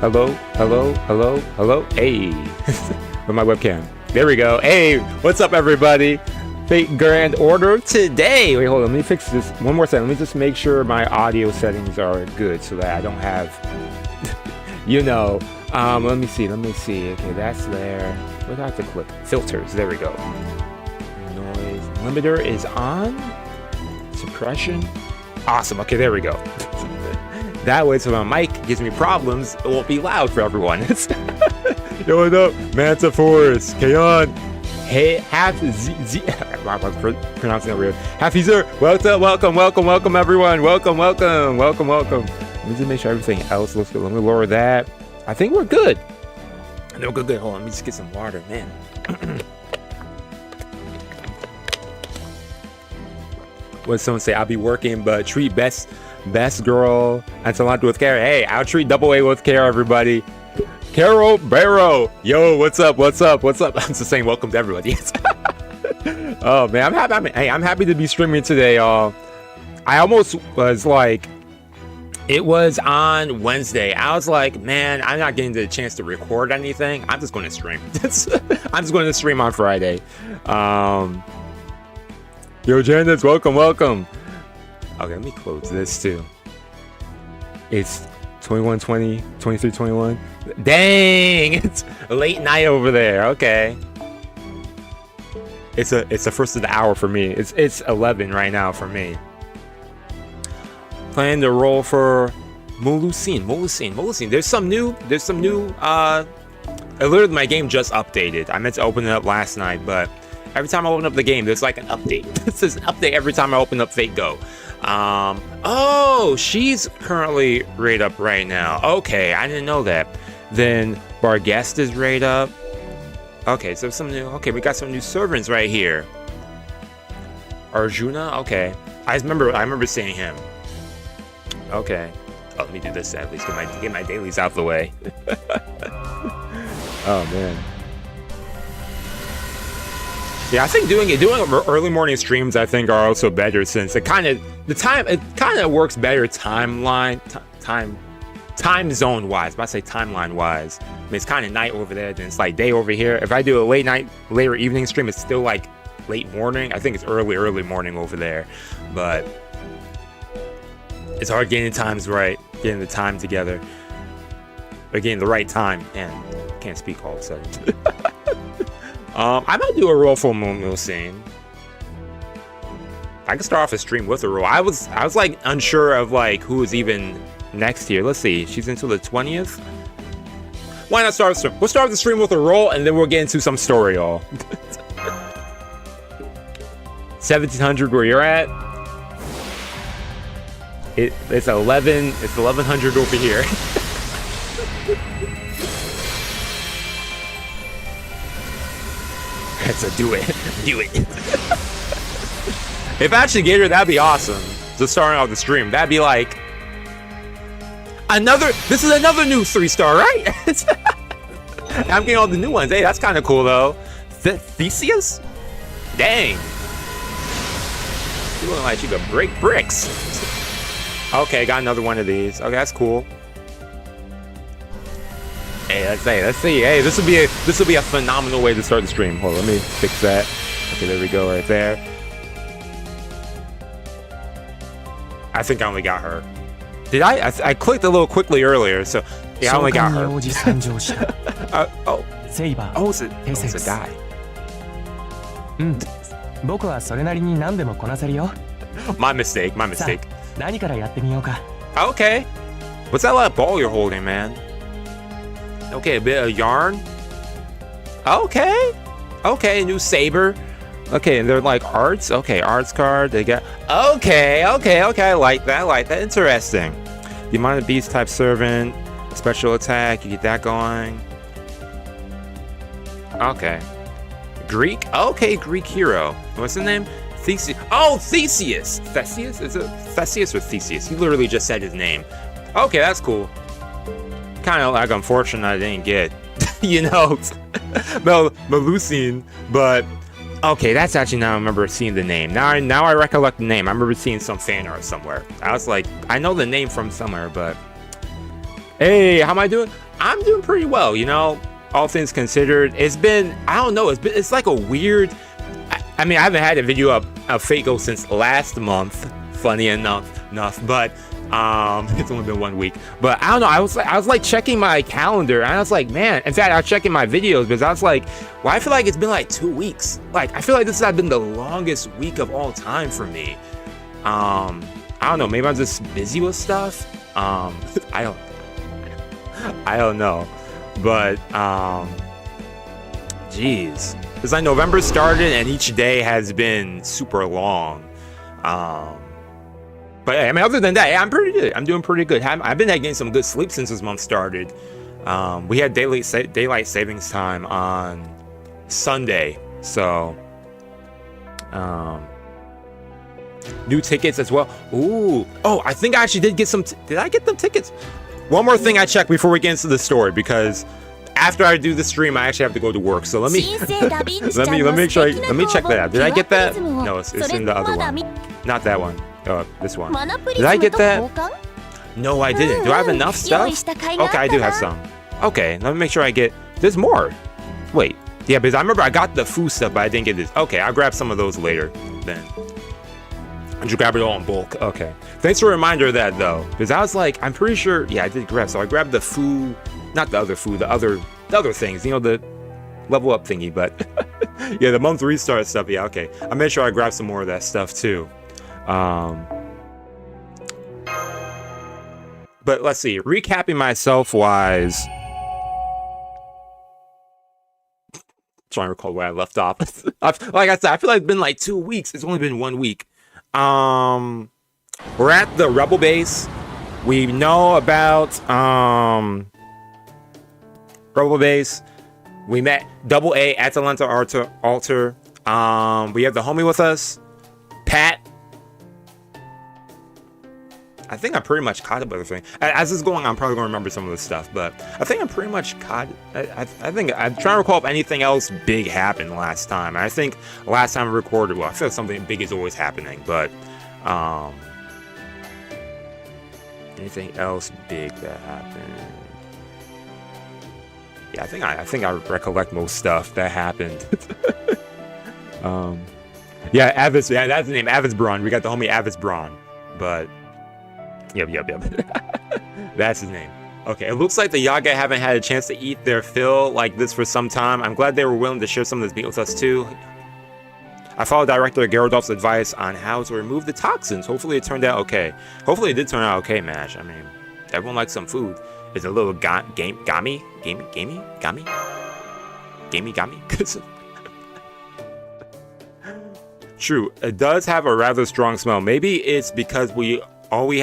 Hello, hello, hello, hello. Hey, with my webcam. There we go. Hey, what's up, everybody? Fate Grand Order today. Wait, hold on. Let me fix this one more second. Let me just make sure my audio settings are good so that I don't have, let me see. Okay, that's there. What do I have to click? Filters. There we go. Noise limiter is on. Suppression. Awesome. Okay, there we go. That way, so my mic gives me problems, it won't be loud for everyone. Yo, what up? Manta Force, Kayon, hey, half Z, I'm pronouncing it weird. Hafizer, welcome, everyone. Welcome. Let me just make sure everything else looks good. Let me lower that. I think we're good. No, good. Hold on, let me just get some water, man. What did someone say? I'll be working, but treat best girl and Salanta with care. Hey, I'll treat double A with care, everybody. Carol Barrow, yo, what's up? I'm just saying welcome to everybody. Oh man, I'm happy to be streaming today. I almost was like, it was on Wednesday. I was like, man, I'm not getting the chance to record anything. I'm just going to stream. I'm just going to stream on Friday. Yo, Janice, welcome. Okay, let me close this too. It's 21:20, 23:21. Dang, it's a late night over there. Okay. It's the first of the hour for me. It's 11 right now for me. Playing the role for Molucine. There's some new literally my game just updated. I meant to open it up last night, but every time I open up the game, there's like an update. This is an update every time I open up Fate Go. Oh, she's currently raid up right now. Okay, I didn't know that. Then Barguest is raid up. Okay, so we got some new servants right here. Arjuna, okay. I remember seeing him. Okay. Oh, let me do this at least. Get my dailies out the way. Oh man. Yeah, I think doing early morning streams, I think, are also better since it kind of works better time zone wise. But I say timeline wise, I mean, it's kind of night over there, then it's like day over here. If I do a later evening stream, it's still like late morning. I think it's early morning over there, but it's hard getting the times right, getting the time together, or getting the right time. And can't speak all of a sudden. I might do a roll for Molucine. I can start off a stream with a roll. I was like unsure of like who was even next here. Let's see. She's until the 20th. Why not start the stream? We'll start the stream with a roll and then we'll get into some story all. 1700 where you're at. It's 1100 over here. So do it. If I actually get her, that'd be awesome. Just starting out the stream, that'd be like this is another new 3-star, right? I'm getting all the new ones. Hey, that's kind of cool though. Theseus? Dang. You look like you could break bricks. Okay, got another one of these. Okay, that's cool. Hey, let's see. Hey, this will be a phenomenal way to start the stream. Hold on, let me fix that. Okay, there we go, right there. I think I only got her. Did I? I clicked a little quickly earlier, so yeah, I only got her. It's a guy. My mistake. Okay. What's that little ball you're holding, man? Okay, a bit of yarn. Okay, new saber. Okay, and they're like arts. Okay, arts card. They got. Okay. I like that. Interesting. The amount of beast type servant, special attack. You get that going. Okay. Greek. Okay, Greek hero. What's the name? Theseus. Oh, Theseus. Theseus? Is it Theseus or Theseus? He literally just said his name. Okay, that's cool. Kind of like unfortunate I didn't get, Molucine, but okay, that's actually now I remember seeing the name. Now I recollect the name. I remember seeing some fan art somewhere. I was like, I know the name from somewhere, but hey, how am I doing? I'm doing pretty well, you know, all things considered. It's been, I don't know, it's like a weird, I mean, I haven't had a video of Fago since last month, funny enough, but it's only been 1 week. But I don't know, I was like checking my calendar, and I was like, man, in fact, I was checking my videos, because I was like, well, I feel like it's been like 2 weeks. Like, I feel like this has been the longest week of all time for me. I don't know, maybe I'm just busy with stuff. I don't know, but geez, it's like November started and each day has been super long. But I mean, other than that, yeah, I'm pretty good. I'm doing pretty good. I've been getting some good sleep since this month started. We had daylight savings time on Sunday, so new tickets as well. Ooh, oh, I think I actually did get some. Did I get them tickets? One more thing I check before we get into the story, because after I do the stream, I actually have to go to work. So let me make sure. Let me check that out. Did I get that? No, it's in the other one. Not that one. This one. Did I get that? No, I didn't. Do I have enough stuff? Okay, I do have some. Okay, let me make sure I get. There's more. Wait. Yeah, because I remember I got the food stuff, but I didn't get this. Okay, I'll grab some of those later then. I just grab it all in bulk. Okay. Thanks for a reminder of that, though. Because I was like, I'm pretty sure, yeah, I did grab. So I grabbed the food, not the other food, the other things, you know, the level up thingy. But yeah, the month restart stuff. Yeah, okay. I made sure I grabbed some more of that stuff, too. But let's see. Recapping myself wise. Trying to recall where I left off. Like I said, I feel like it's been like 2 weeks. It's only been 1 week. We're at the Rebel base. We know about Rebel base. We met Double A at Atlanta Altar. We have the homie with us, Pat. I think I'm pretty much caught up with everything. As this is going on, I'm probably going to remember some of this stuff, but I think I'm pretty much caught. I think I'm trying to recall if anything else big happened last time. I think last time I recorded, well, I feel like something big is always happening, but anything else big that happened? Yeah, I think I recollect most stuff that happened. Yeah, Avis. Yeah, that's the name, Avis Braun. We got the homie Avis Braun, but. Yep. That's his name. Okay, it looks like the Yaga haven't had a chance to eat their fill like this for some time. I'm glad they were willing to share some of this meat with us too. I followed Director Geraldov's advice on how to remove the toxins. Hopefully it turned out okay. Hopefully it did turn out okay, Mash. I mean, everyone likes some food. It's a little gamey? True, it does have a rather strong smell. Maybe it's because all we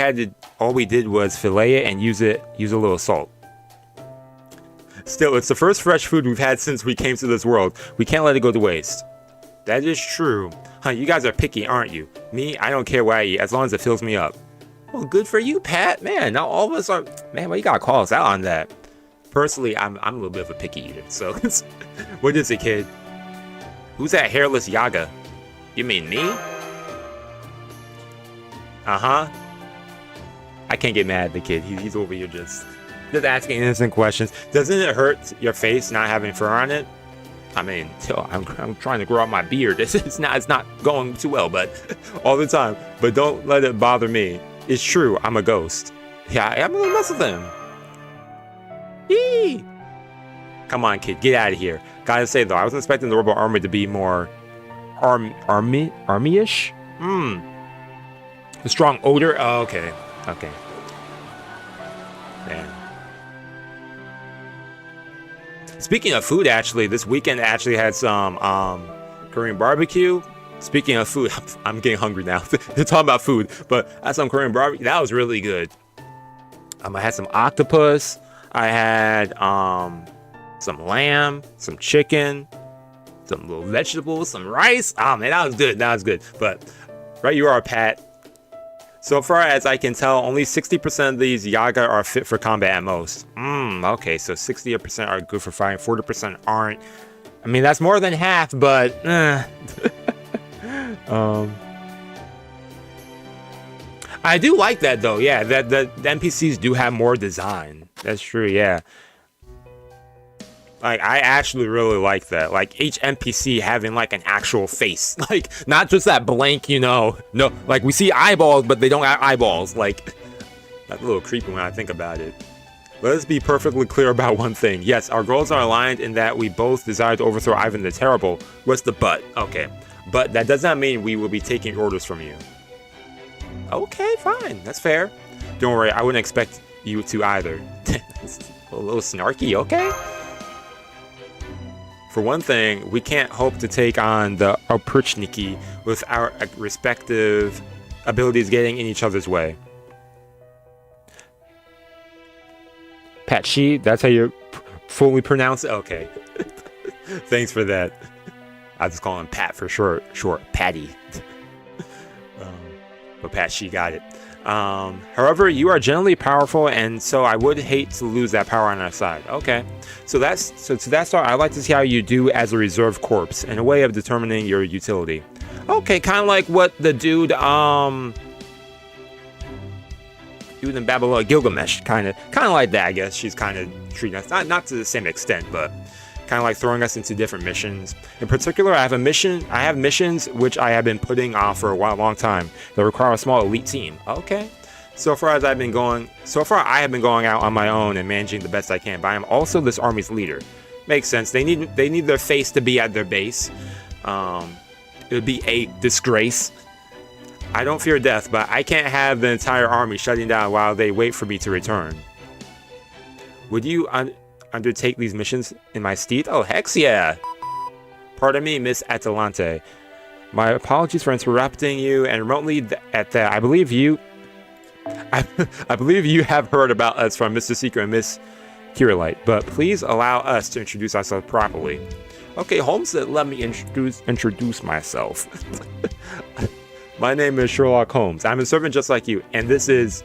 did was fillet it and use a little salt. Still, it's the first fresh food we've had since we came to this world. We can't let it go to waste. That is true. Huh, you guys are picky, aren't you? Me, I don't care what I eat, as long as it fills me up. Well, good for you, Pat. Man, now all of us are... Man, well, you gotta call us out on that. Personally, I'm a little bit of a picky eater, so... What is it, kid? Who's that hairless Yaga? You mean me? Uh-huh. I can't get mad at the kid. He's over here just asking innocent questions. Doesn't it hurt your face not having fur on it? I mean, I'm trying to grow out my beard. It's not going too well, but all the time. But don't let it bother me. It's true. I'm a ghost. Yeah, I'm gonna mess with him. Yee! Come on, kid. Get out of here. Gotta say though, I was expecting the Rebel Army to be more army-ish. A strong odor. Oh, okay. Okay. Man. Speaking of food, actually, this weekend actually had some Korean barbecue. Speaking of food, I'm getting hungry now. They're talking about food, but I had some Korean barbecue. That was really good. I had some octopus. I had some lamb, some chicken, some little vegetables, some rice. Oh man, that was good. That was good. But right, you are, Pat. So far as I can tell, only 60% of these Yaga are fit for combat at most. Okay, so 60% are good for fighting, 40% aren't. I mean, that's more than half, but... I do like that, though. Yeah, that the NPCs do have more design. That's true, yeah. Like, I actually really like that. Like, each NPC having, like, an actual face. Like, not just that blank, you know. No, like, we see eyeballs, but they don't have eyeballs. Like, that's a little creepy when I think about it. Let us be perfectly clear about one thing. Yes, our goals are aligned in that we both desire to overthrow Ivan the Terrible. What's the but? Okay. But that does not mean we will be taking orders from you. Okay, fine. That's fair. Don't worry, I wouldn't expect you to either. A little snarky, okay? For one thing, we can't hope to take on the Oprichniki with our respective abilities getting in each other's way. Patchi, that's how you fully pronounce it? Okay. Thanks for that. I just call him Pat for short, Patty. But Patchi got it. However, you are generally powerful, and so I would hate to lose that power on our side. Okay. So to that start, I'd like to see how you do as a reserve corpse, in a way of determining your utility. Okay, kind of like what the dude in Babylon, Gilgamesh, kind of like that. I guess she's kind of treating us not to the same extent, but kind of like throwing us into different missions. In particular, I have missions which I have been putting off for a long time that require a small elite team. Okay. So far I have been going out on my own and managing the best I can, but I am also this army's leader. Makes sense. They need their face to be at their base. It would be a disgrace. I don't fear death, but I can't have the entire army shutting down while they wait for me to return. Would you undertake these missions in my stead? Oh, heck yeah! Pardon me, Miss Atalante. My apologies for interrupting you, and remotely at that, I believe you have heard about us from Mr. Secret and Miss Kirillite, but please allow us to introduce ourselves properly. Okay, Holmes said, let me introduce myself. My name is Sherlock Holmes. I'm a servant just like you, and this is...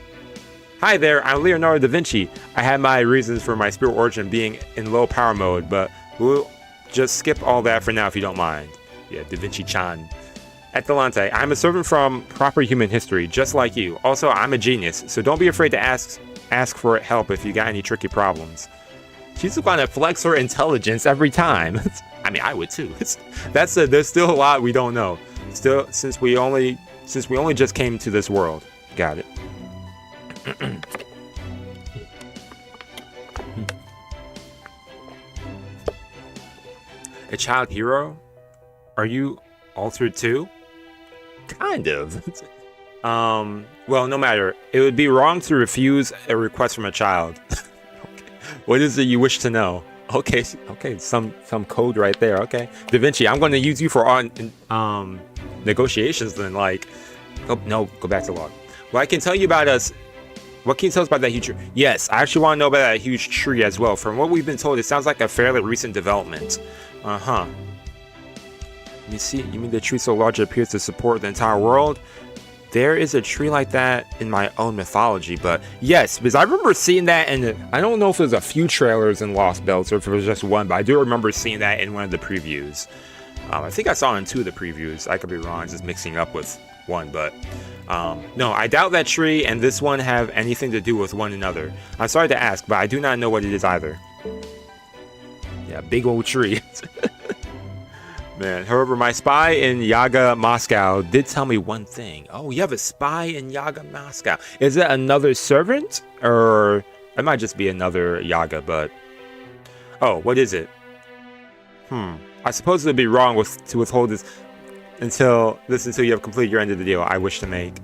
Hi there, I'm Leonardo da Vinci. I had my reasons for my spirit origin being in low power mode, but we'll just skip all that for now if you don't mind. Yeah, Da Vinci-chan. Atalante, I'm a servant from proper human history, just like you. Also, I'm a genius, so don't be afraid to ask for help if you got any tricky problems. She's going to flex her intelligence every time. I mean, I would too. There's still a lot we don't know. Still, since we only just came to this world. Got it. A child hero? Are you altered too? Kind of. Well, no matter. It would be wrong to refuse a request from a child. Okay. What is it you wish to know? Okay, some code right there. Okay, Da Vinci, I'm going to use you for negotiations then. Like, oh no, go back to log. What can you tell us about that huge tree? Yes, I actually want to know about that huge tree as well. From what we've been told, it sounds like a fairly recent development. You see, you mean the tree so large it appears to support the entire world? There is a tree like that in my own mythology, but yes, because I remember seeing that, and I don't know if there's a few trailers in Lostbelt or if it was just one, but I do remember seeing that in one of the previews. I think I saw it in two of the previews. I could be wrong, just mixing up with one, but no, I doubt that tree and this one have anything to do with one another. I'm sorry to ask, but I do not know what it is either. Yeah, big old tree. Man, however, my spy in Yaga, Moscow did tell me one thing. Oh, you have a spy in Yaga, Moscow. Is it another servant? Or it might just be another Yaga, but... Oh, what is it? I suppose it would be wrong to withhold this until you have completed your end of the deal I wish to make.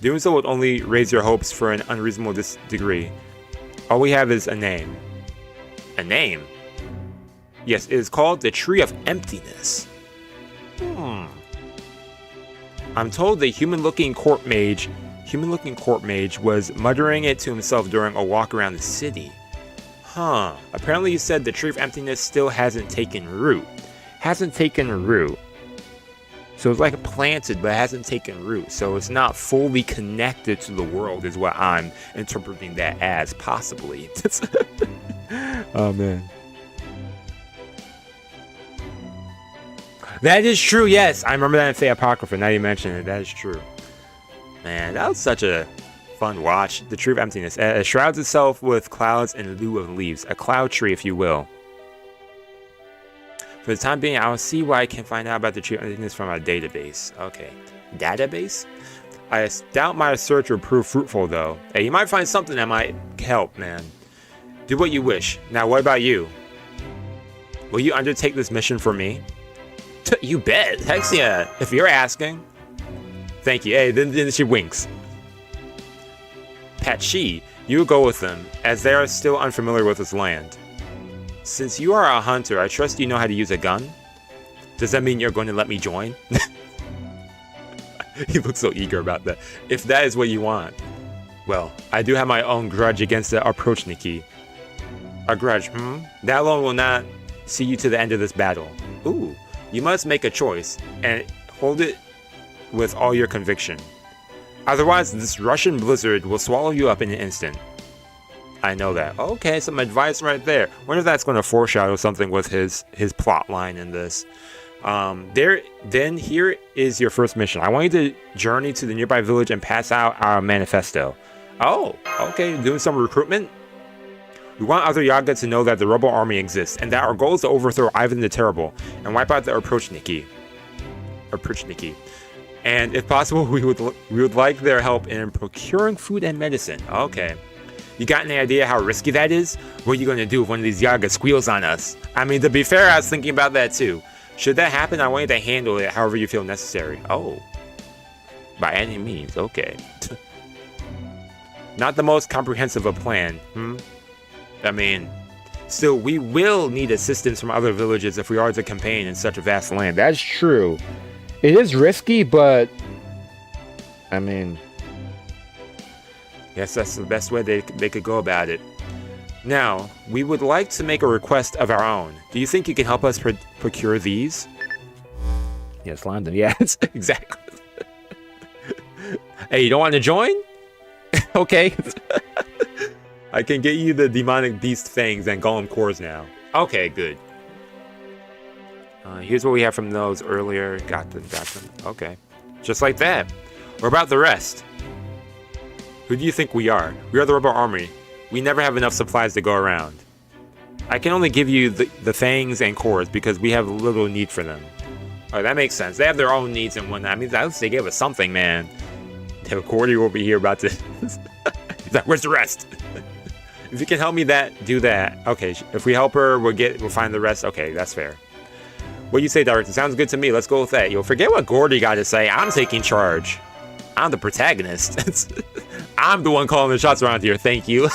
Doing so would only raise your hopes for an unreasonable degree. All we have is a name. A name? Yes, it is called the Tree of Emptiness. I'm told the human-looking court mage was muttering it to himself during a walk around the city. Apparently you said the Tree of Emptiness still hasn't taken root. So it's like planted, but it hasn't taken root. So it's not fully connected to the world is what I'm interpreting that as, possibly. Oh, man. That is true, yes. I remember that in Fate Apocrypha. Now you mention it. That is true. Man, that was such a fun watch. The Tree of Emptiness. It shrouds itself with clouds in lieu of leaves. A cloud tree, if you will. For the time being, I'll see what I can find out about the treatment from our database. Okay. Database? I doubt my search will prove fruitful, though. Hey, you might find something that might help, man. Do what you wish. Now, what about you? Will you undertake this mission for me? You bet. Heck yeah. If you're asking. Thank you. Hey, then she winks. Patchi, you go with them, as they are still unfamiliar with this land. Since you are a hunter, I trust you know how to use a gun? Does that mean you're going to let me join? He looks so eager about that. If that is what you want. Well, I do have my own grudge against the Approachniki. A grudge, That alone will not see you to the end of this battle. Ooh, you must make a choice, and hold it with all your conviction. Otherwise, this Russian blizzard will swallow you up in an instant. I know that. Okay, some advice right there. Wonder if that's going to foreshadow something with his plot line in this. Then here is your first mission. I want you to journey to the nearby village and pass out our manifesto. Oh, okay, doing some recruitment? We want other Yaga to know that the rebel army exists, and that our goal is to overthrow Ivan the Terrible and wipe out the Approachniki. And if possible, we would like their help in procuring food and medicine. Okay. You got any idea how risky that is? What are you going to do if one of these Yaga squeals on us? I mean, to be fair, I was thinking about that too. Should that happen, I want you to handle it however you feel necessary. Oh. By any means, okay. Not the most comprehensive of plan, I mean, still, we will need assistance from other villages if we are to campaign in such a vast land. That's true. It is risky, but I mean, yes, that's the best way they could go about it. Now, we would like to make a request of our own. Do you think you can help us procure these? Yes, London. Yes, exactly. Hey, you don't want to join? Okay. I can get you the demonic beast fangs and golem cores now. Okay, good. Here's what we have from those earlier. Got them. Okay. Just like that. What about the rest? Who do you think we are? We are the rebel army. We never have enough supplies to go around. I can only give you the fangs and cores because we have little need for them. Alright, that makes sense. They have their own needs and whatnot. I mean, at least they gave us something, man. Cordy will be here about to... He's like, where's the rest? If you can help me do that. Okay, if we help her, we'll find the rest. Okay, that's fair. What do you say, Director? Sounds good to me. Let's go with that. You'll forget what Gordy got to say. I'm taking charge. I'm the protagonist. I'm the one calling the shots around here. Thank you.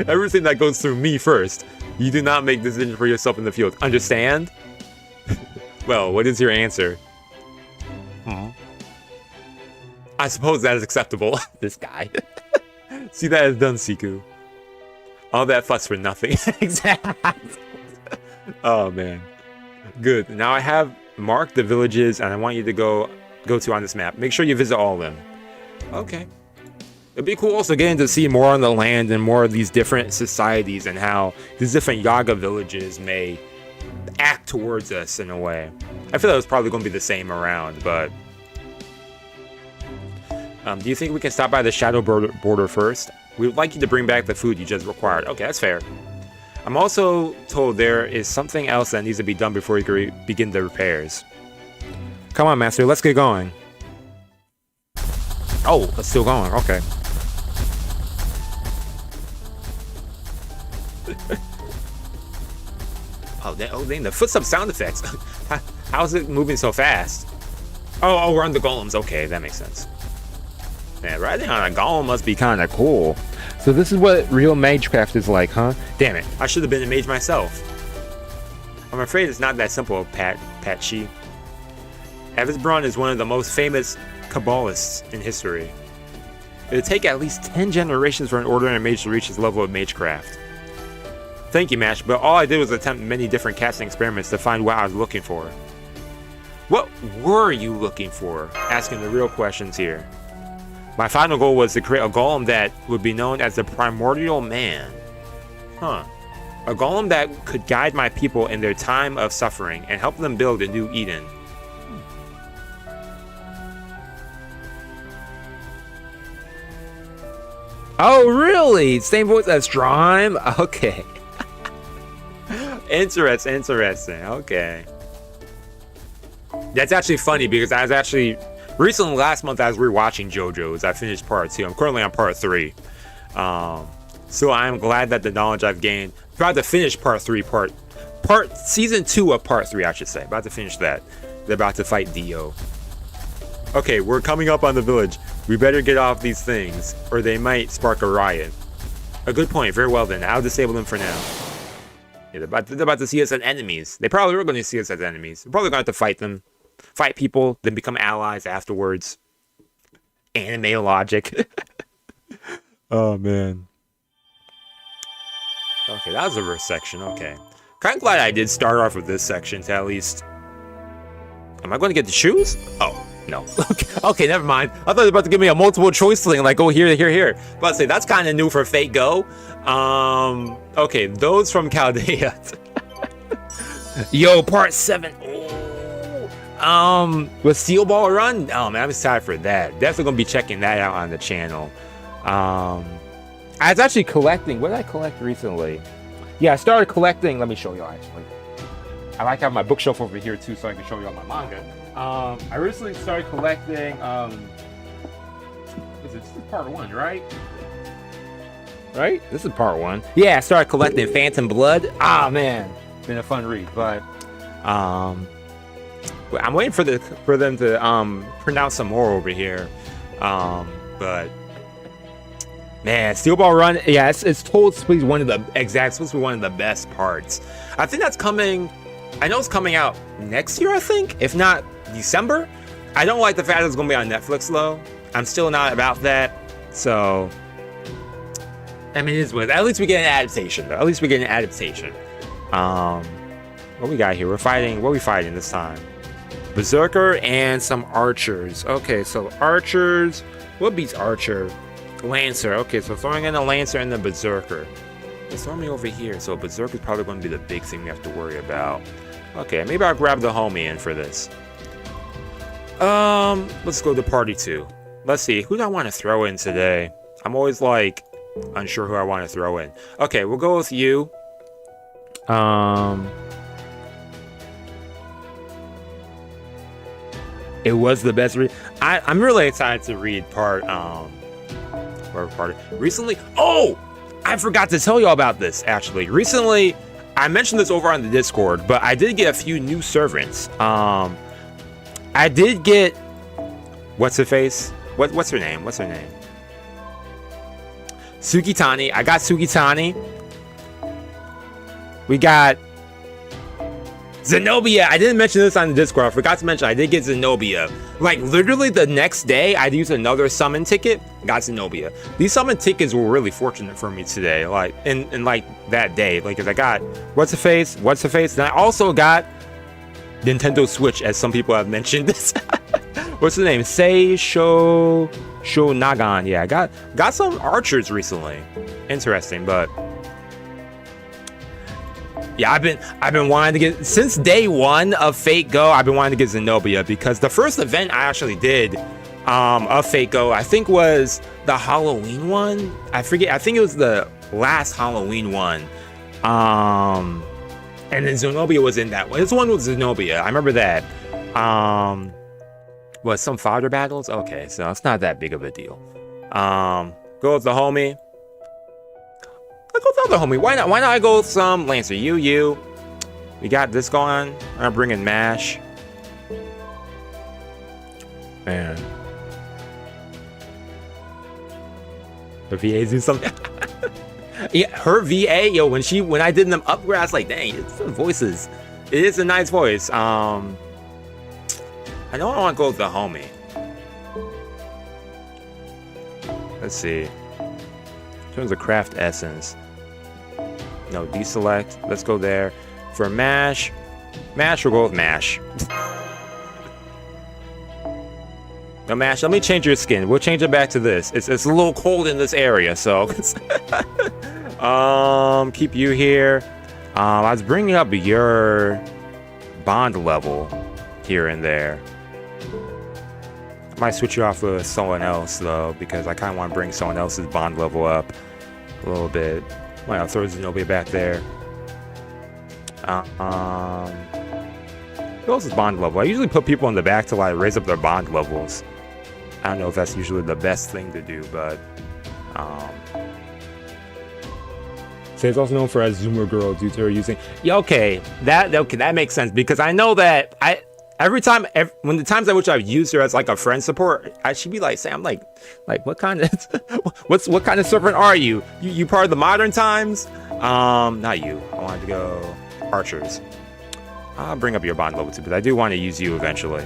Everything that goes through me first. You do not make decisions for yourself in the field. Understand? Well, what is your answer? I suppose that is acceptable. This guy. See that as done, Seku. All that fuss for nothing. Exactly. Oh, man. Good. Now I have marked the villages, and I want you to go to on this map. Make sure you visit all of them. Okay. It'd be cool also getting to see more on the land and more of these different societies and how these different Yaga villages may act towards us in a way. I feel that was probably going to be the same around, but... do you think we can stop by the Shadow border first? We would like you to bring back the food you just required. Okay, that's fair. I'm also told there is something else that needs to be done before you can begin the repairs. Come on, Master, let's get going. Oh, it's still going. Okay. Oh, dang, the footstep sound effects. How's it moving so fast? Oh, we're on the golems. Okay, that makes sense. Man, riding on a golem must be kind of cool. So this is what real magecraft is like, huh? Damn it, I should have been a mage myself. I'm afraid it's not that simple, Patchi. Evisbron is one of the most famous Kabbalists in history. It would take at least 10 generations for an ordinary mage to reach his level of magecraft. Thank you, Mash, but all I did was attempt many different casting experiments to find what I was looking for. What were you looking for? Asking the real questions here. My final goal was to create a golem that would be known as the Primordial Man. Huh. A golem that could guide my people in their time of suffering and help them build a new Eden. Oh, really? Same voice as Strime? Okay. Interesting. Okay. That's actually funny because I was actually recently last month I was rewatching JoJo's. I finished part 2. I'm currently on part 3. So I'm glad that the knowledge I've gained. About to finish part 3, season 2 of part 3, I should say. About to finish that. They're about to fight Dio. Okay, we're coming up on the village. We better get off these things, or they might spark a riot. A good point. Very well then. I'll disable them for now. Yeah, they're about to see us as enemies. They probably were going to see us as enemies. We're probably going to have to fight them. Fight people, then become allies afterwards. Anime logic. Oh, man. Okay, that was the first section. Okay. Kind of glad I did start off with this section, to at least... Am I going to get the shoes? Oh, no. Okay, never mind. I thought they were about to give me a multiple choice thing, like, go here, here, here. But I'd say, that's kind of new for Fate Go. Okay, those from Chaldea. Yo, part 7. With Steel Ball Run? Oh, man, I'm excited for that. Definitely going to be checking that out on the channel. I was actually collecting. What did I collect recently? Yeah, I started collecting. Let me show y'all, actually. I like having my bookshelf over here, too, so I can show y'all my manga. I recently started collecting, this is part 1, right? Right? This is part 1. Yeah, I started collecting Phantom Blood. Ah, man. It's been a fun read, but, I'm waiting for them to, pronounce some more over here. But, man, Steel Ball Run, yeah, it's told to be one of the best parts. I think that's coming. I know it's coming out next year, I think, if not December. I don't like the fact that it's going to be on Netflix, though. I'm still not about that. So, I mean, it is what. At least we get an adaptation, though. At least we get an adaptation. What we got here? What are we fighting this time? Berserker and some archers. Okay, so archers. What beats archer? Lancer. Okay, so throwing in a Lancer and the Berserker. It's throwing me over here, so Berserker is probably going to be the big thing we have to worry about. Okay, maybe I'll grab the homie in for this. Let's go to party 2. Let's see, who do I want to throw in today? I'm always, like, unsure who I want to throw in. Okay, we'll go with you. It was the best read. I'm really excited to read part recently. Oh, I forgot to tell y'all about this, actually. Recently, I mentioned this over on the Discord, but I did get a few new servants. I did get, what's her face? What's her name? Sugitani. I got Sugitani. We got Zenobia. I didn't mention this on the Discord. I forgot to mention I did get Zenobia. Like, literally the next day, I used another summon ticket, got Zenobia. These summon tickets were really fortunate for me today, like, in like, that day. Like, 'cause I got, what's the face? And I also got Nintendo Switch, as some people have mentioned this. What's the name? Sho Nagan. Yeah, I got some archers recently. Interesting, but... Yeah, I've been wanting to get, since day 1 of Fate Go, I've been wanting to get Zenobia, because the first event I actually did of Fate Go, I think was the Halloween one. I forget. I think it was the last Halloween one. And then Zenobia was in that one. This one was Zenobia. I remember that. Was some fodder battles? Okay, so it's not that big of a deal. Go with the homie. Let's go with the other homie. Why not I go with some Lancer? You. We got this going. I'm bringing Mash. Man. The VAs do something. Yeah, her VA, yo, when I did them upgrade, I was like, dang, it's the voices. It is a nice voice. I know I want to go with the homie. Let's see. In terms of craft essence. No, deselect. Let's go there. For Mash, we'll go with Mash. No, Mash, let me change your skin. We'll change it back to this. It's a little cold in this area, so... keep you here. I was bringing up your bond level here and there. I might switch you off with someone else, though, because I kind of want to bring someone else's bond level up a little bit. Well, I'll throw Zenobia back there. Who else is bond level? I usually put people in the back to like raise up their bond levels. I don't know if that's usually the best thing to do, but so it's also known for as Zoomer Girl due to her using. Yeah, okay, that makes sense because I know that when the times at which I've used her as like a friend support, she'd be like saying, I'm like what kind of what kind of servant are you? You part of the modern times? Not you. I wanted to go archers. I'll bring up your bond level too, but I do want to use you eventually.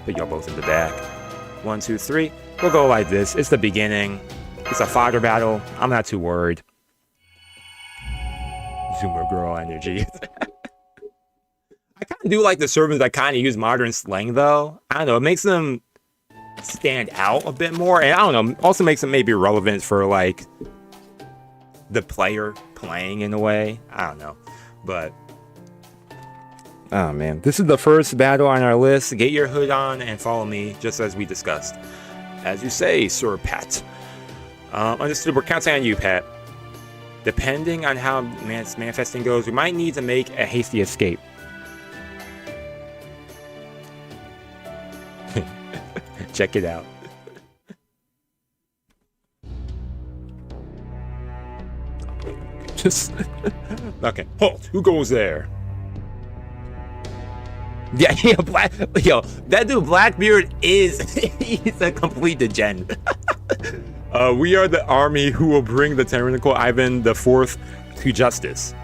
Put y'all both in the back. 1, 2, 3. We'll go like this. It's the beginning. It's a fodder battle. I'm not too worried. Zoomer girl energy. I kind of do like the servants that kind of use modern slang, though. I don't know. It makes them stand out a bit more. And I don't know. Also makes them maybe relevant for, like, the player playing in a way. I don't know. But, oh, man. This is the first battle on our list. Get your hood on and follow me, just as we discussed. As you say, Sir Pat. Understood. We're counting on you, Pat. Depending on how manifesting goes, we might need to make a hasty escape. Check it out. Just okay. Halt! Who goes there? Yeah, that dude Blackbeard he's a complete degen. We are the army who will bring the tyrannical Ivan IV to justice.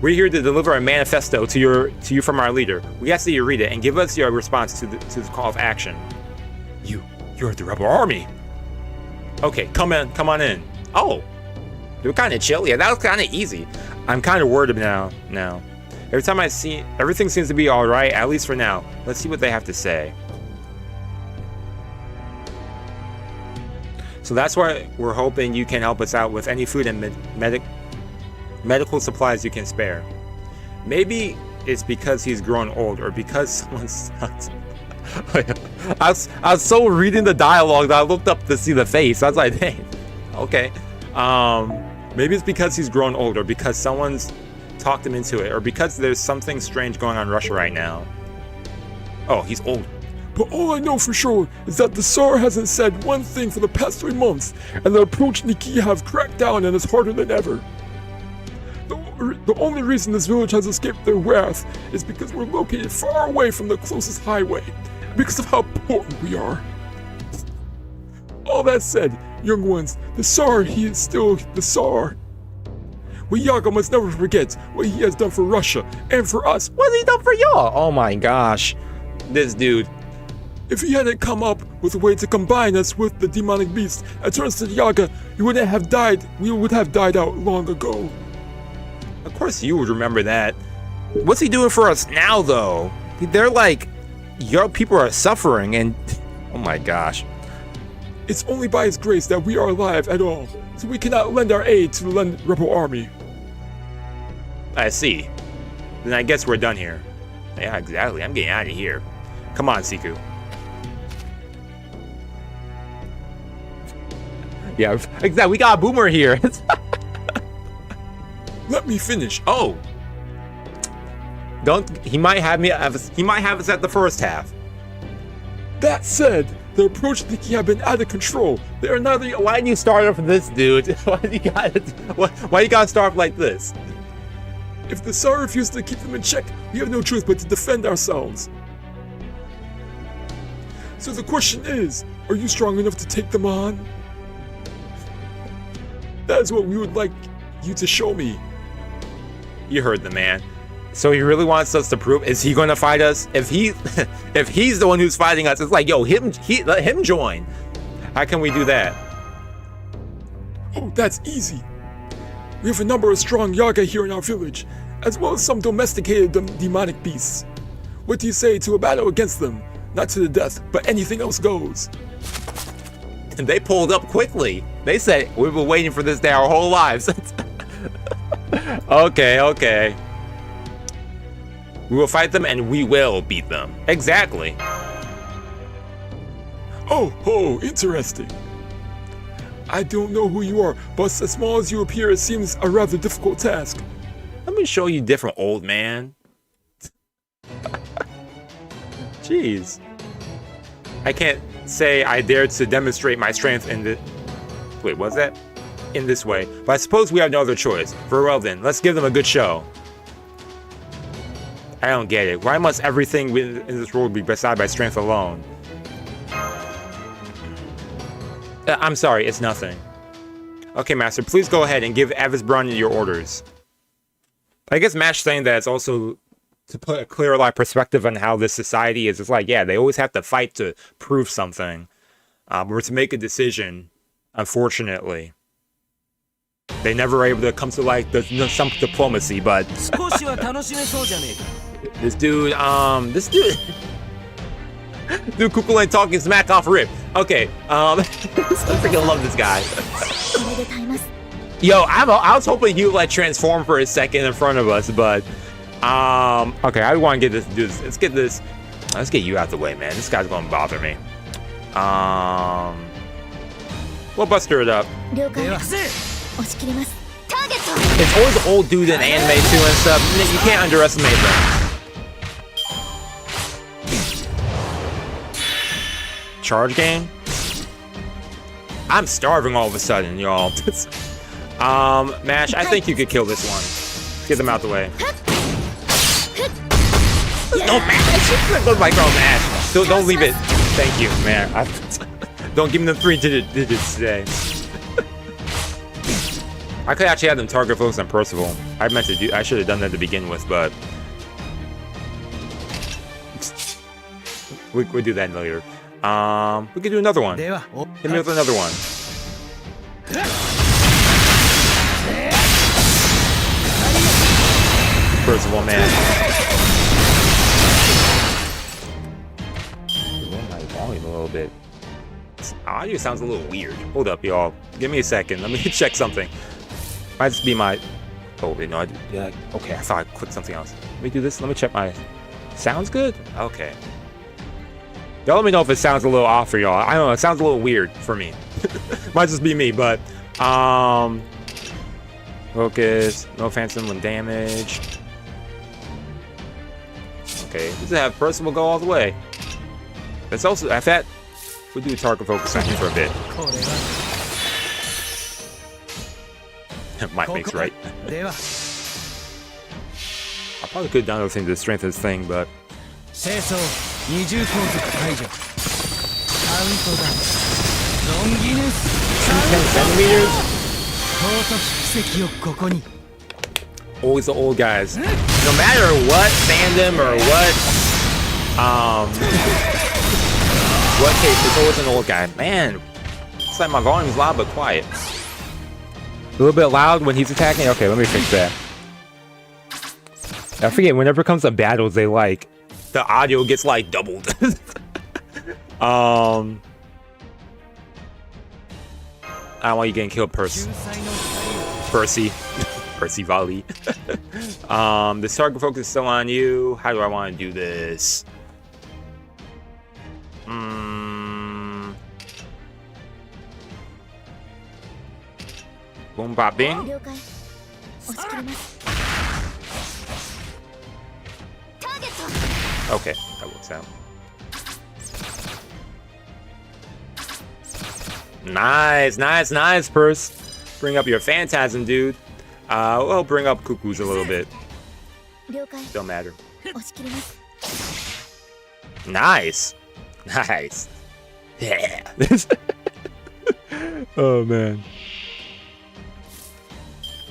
We're here to deliver a manifesto to you from our leader. We ask that you read it and give us your response to the call of action. You're the rebel army. Okay, come on in. Oh, you're kind of chill. Yeah, that was kind of easy. I'm kind of worried now. Every time I see, everything seems to be all right, at least for now. Let's see what they have to say. So that's why we're hoping you can help us out with any food and medical supplies you can spare. Maybe it's because he's grown old, or because someone's. I was so reading the dialogue that I looked up to see the face. I was like, hey, okay. Maybe it's because he's grown old, or because someone's talked him into it, or because there's something strange going on in Russia right now. Oh, he's old. But all I know for sure is that the Tsar hasn't said one thing for the past 3 months, and the approach Niki have cracked down and is harder than ever. The only reason this village has escaped their wrath is because we're located far away from the closest highway, because of how poor we are. All that said, young ones, the Tsar, he is still the Tsar. We Yaga must never forget what he has done for Russia and for us. What has he done for y'all? Oh my gosh. This dude. If he hadn't come up with a way to combine us with the demonic beast and turn us to the Yaga, we would have died out long ago. Of course you would remember that. What's he doing for us now, though? They're like, your people are suffering and... Oh my gosh. It's only by his grace that we are alive at all, so we cannot lend our aid to the rebel army. I see. Then I guess we're done here. Yeah, exactly. I'm getting out of here. Come on, Seku. Yeah, exactly. We got a boomer here. Let me finish. Oh. He might have us at the first half. That said, the approach to Niki have been out of control. They are neither. Why did you start off with this, dude? Why you gotta start off like this? If the Tsar refuses to keep them in check, we have no choice but to defend ourselves. So the question is, are you strong enough to take them on? That is what we would like you to show me. You heard the man. So he really wants us to prove, is he going to fight us? If he's the one who's fighting us, it's like, yo, let him join. How can we do that? Oh, that's easy. We have a number of strong Yaga here in our village, as well as some domesticated demonic beasts. What do you say to a battle against them? Not to the death, but anything else goes. And they pulled up quickly. They said, we've been waiting for this day our whole lives. Okay. We will fight them and we will beat them. Exactly. Oh, interesting. I don't know who you are, but as small as you appear, it seems a rather difficult task. Let me show you different, old man. Jeez. I can't say I dared to demonstrate my strength in the... Wait, what's that? In this way. But I suppose we have no other choice. Very well then, let's give them a good show. I don't get it. Why must everything in this world be decided by strength alone? I'm sorry, it's nothing. Okay, Master, please go ahead and give Avis Brun your orders. I guess Mash saying that it's also to put a clear like perspective on how this society is. It's like, yeah, they always have to fight to prove something, or to make a decision. Unfortunately, they never are able to come to like some diplomacy. But this dude, dude, Kukul ain't talking smack off rip. Okay, I freaking love this guy. Yo, I was hoping he would like transform for a second in front of us, but okay, I want to get this dude. Let's get you out the way, man. This guy's gonna bother me. We'll buster it up. It's always an old dude in anime too and stuff. You can't underestimate them. Charge game? I'm starving all of a sudden, y'all. Mash, I think you could kill this one. Get them out the way. No mash! Look like mash. Don't leave it. Thank you, man. Don't give me the 3 digits today. I could actually have them target focus on Percival. I should have done that to begin with, but we'll do that later. We could do another one. Hit me with another one. Percival, man. Lower my volume a little bit. This audio sounds a little weird. Hold up, y'all. Give me a second. Let me check something. Might just be my... Oh, wait, no. Yeah. Okay, I thought I clicked something else. Let me do this. Let me check my... Sounds good? Okay. Y'all let me know if it sounds a little off for y'all. I don't know. It sounds a little weird for me. Might just be me, but... Focus. No phantom damage. Okay. Let's have Percival go all the way. That's also... At that... We'll do target focus on him for a bit. Might makes right. I probably could have done other things to strengthen this thing, but... 10 centimeters? Always the old guys. No matter what fandom or what case, it's always an old guy. Man, it's like my volume's loud but quiet. A little bit loud when he's attacking? Okay, let me fix that. I forget, whenever it comes to battles, the audio gets like doubled. I don't want you getting killed, Percy. Percy Volley. The target focus is still on you. How do I want to do this? Boom, bop, bing. Okay, that works out. Nice, Purse. Bring up your Phantasm, dude. We'll bring up Cuckoo's a little bit. Don't matter. Nice. Yeah. Oh, man.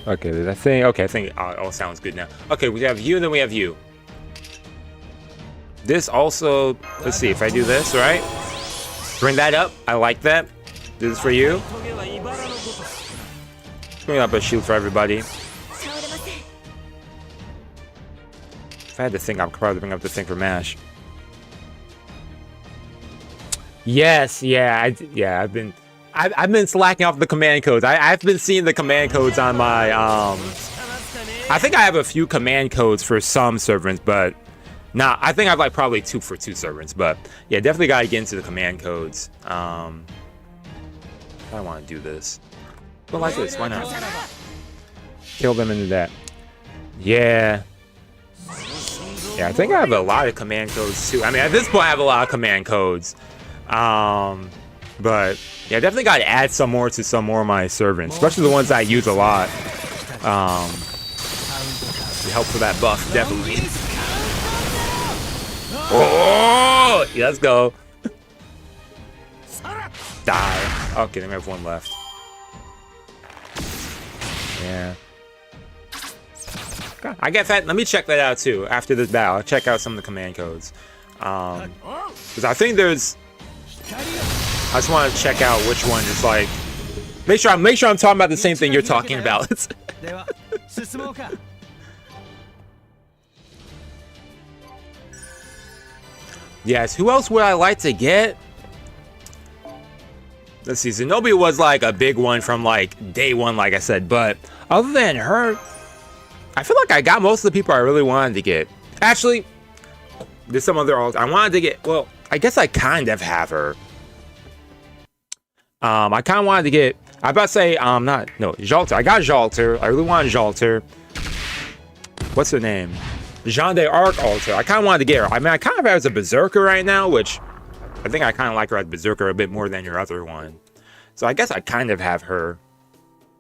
Okay, I think all sounds good now. Okay, we have you, and then we have you. This also, let's see, if I do this, right? Bring that up. I like that. This is for you. Bring up a shield for everybody. If I had to think, I'd probably bring up the thing for Mash. Yes, I've been slacking off the command codes. I've been seeing the command codes on my I think I have a few command codes for some servants, but I think I have like probably 2 for 2 servants. But yeah, definitely gotta get into the command codes. I want to do this. But like this, why not? Kill them into that. Yeah. Yeah, I think I have a lot of command codes too. I mean, at this point, I have a lot of command codes. But yeah, definitely got to add some more to some more of my servants, especially the ones I use a lot. To help for that buff, definitely. Oh, yeah, let's go. Die. Okay, then we have one left. Yeah. I guess that. Let me check that out too. After this battle, I'll check out some of the command codes. Because I think there's. I just want to check out which one is like. Make sure I'm talking about the same thing you're talking about. Yes. Who else would I like to get? Let's see. Zenobia was like a big one from like day one, like I said. But other than her, I feel like I got most of the people I really wanted to get. Actually, there's some other I wanted to get. Well, I guess I kind of have her. I kind of wanted to get. I about to say Jalter. I got Jalter. I really wanted Jalter. What's her name? Jeanne d'Arc Alter. I kind of wanted to get her. I mean, I kind of have her as a berserker right now, which I think I kind of like her as berserker a bit more than your other one. So I guess I kind of have her.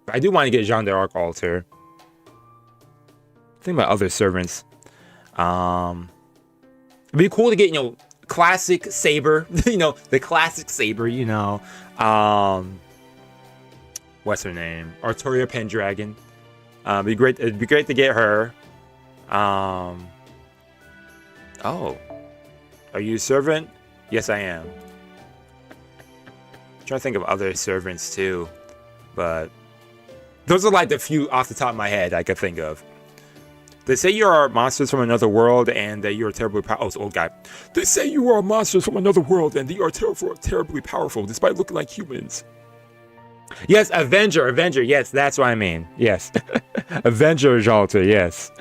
But I do want to get Jeanne d'Arc Alter. Think about other servants. It'd be cool to get, classic Saber. The classic Saber, what's her name? Artoria Pendragon. It'd be great to get her. Oh. Are you a servant? Yes, I am. I'm trying to think of other servants too. But those are like the few off the top of my head I could think of. They say you are monsters from another world and that you are terribly powerful. Oh, it's old guy. They say you are monsters from another world and you are terribly powerful despite looking like humans. Yes, Avenger. Yes, that's what I mean. Yes. Avenger Jalter, yes.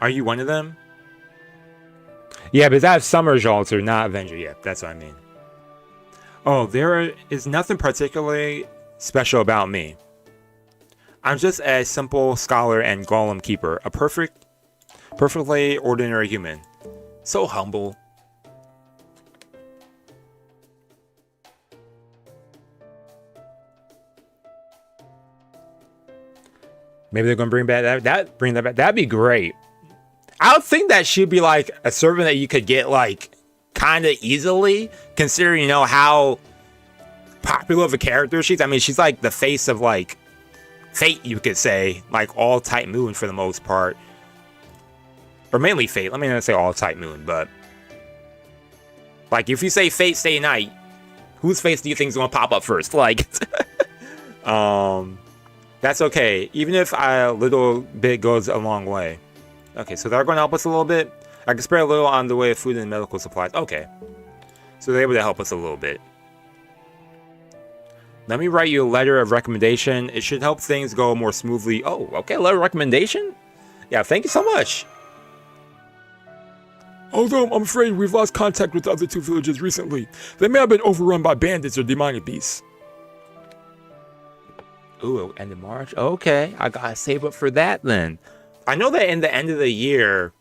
Are you one of them? Yeah, but that's Summer Jalter, not Avenger. Yeah, that's what I mean. Oh, there is nothing particularly special about me. I'm just a simple scholar and golem keeper, a perfectly ordinary human. So humble. Maybe they're gonna bring back bring that back. That'd be great. I would think that should be like a servant that you could get like kind of easily, considering how popular of a character she is. I mean, she's like the face of like Fate, you could say, like all Type Moon for the most part, or mainly Fate. Let me not say all Type Moon, but like if you say Fate Stay Night, whose face do you think is gonna pop up first? Like, that's okay. Even if a little bit goes a long way. Okay, so they're going to help us a little bit. I can spare a little on the way of food and medical supplies. Okay, so they're able to help us a little bit. Let me write you a letter of recommendation. It should help things go more smoothly. Oh, okay, letter of recommendation? Yeah, thank you so much. Although I'm afraid we've lost contact with the other two villages recently. They may have been overrun by bandits or demonic beasts. Ooh, end of March? Okay, I gotta save up for that then. I know that in the end of the year,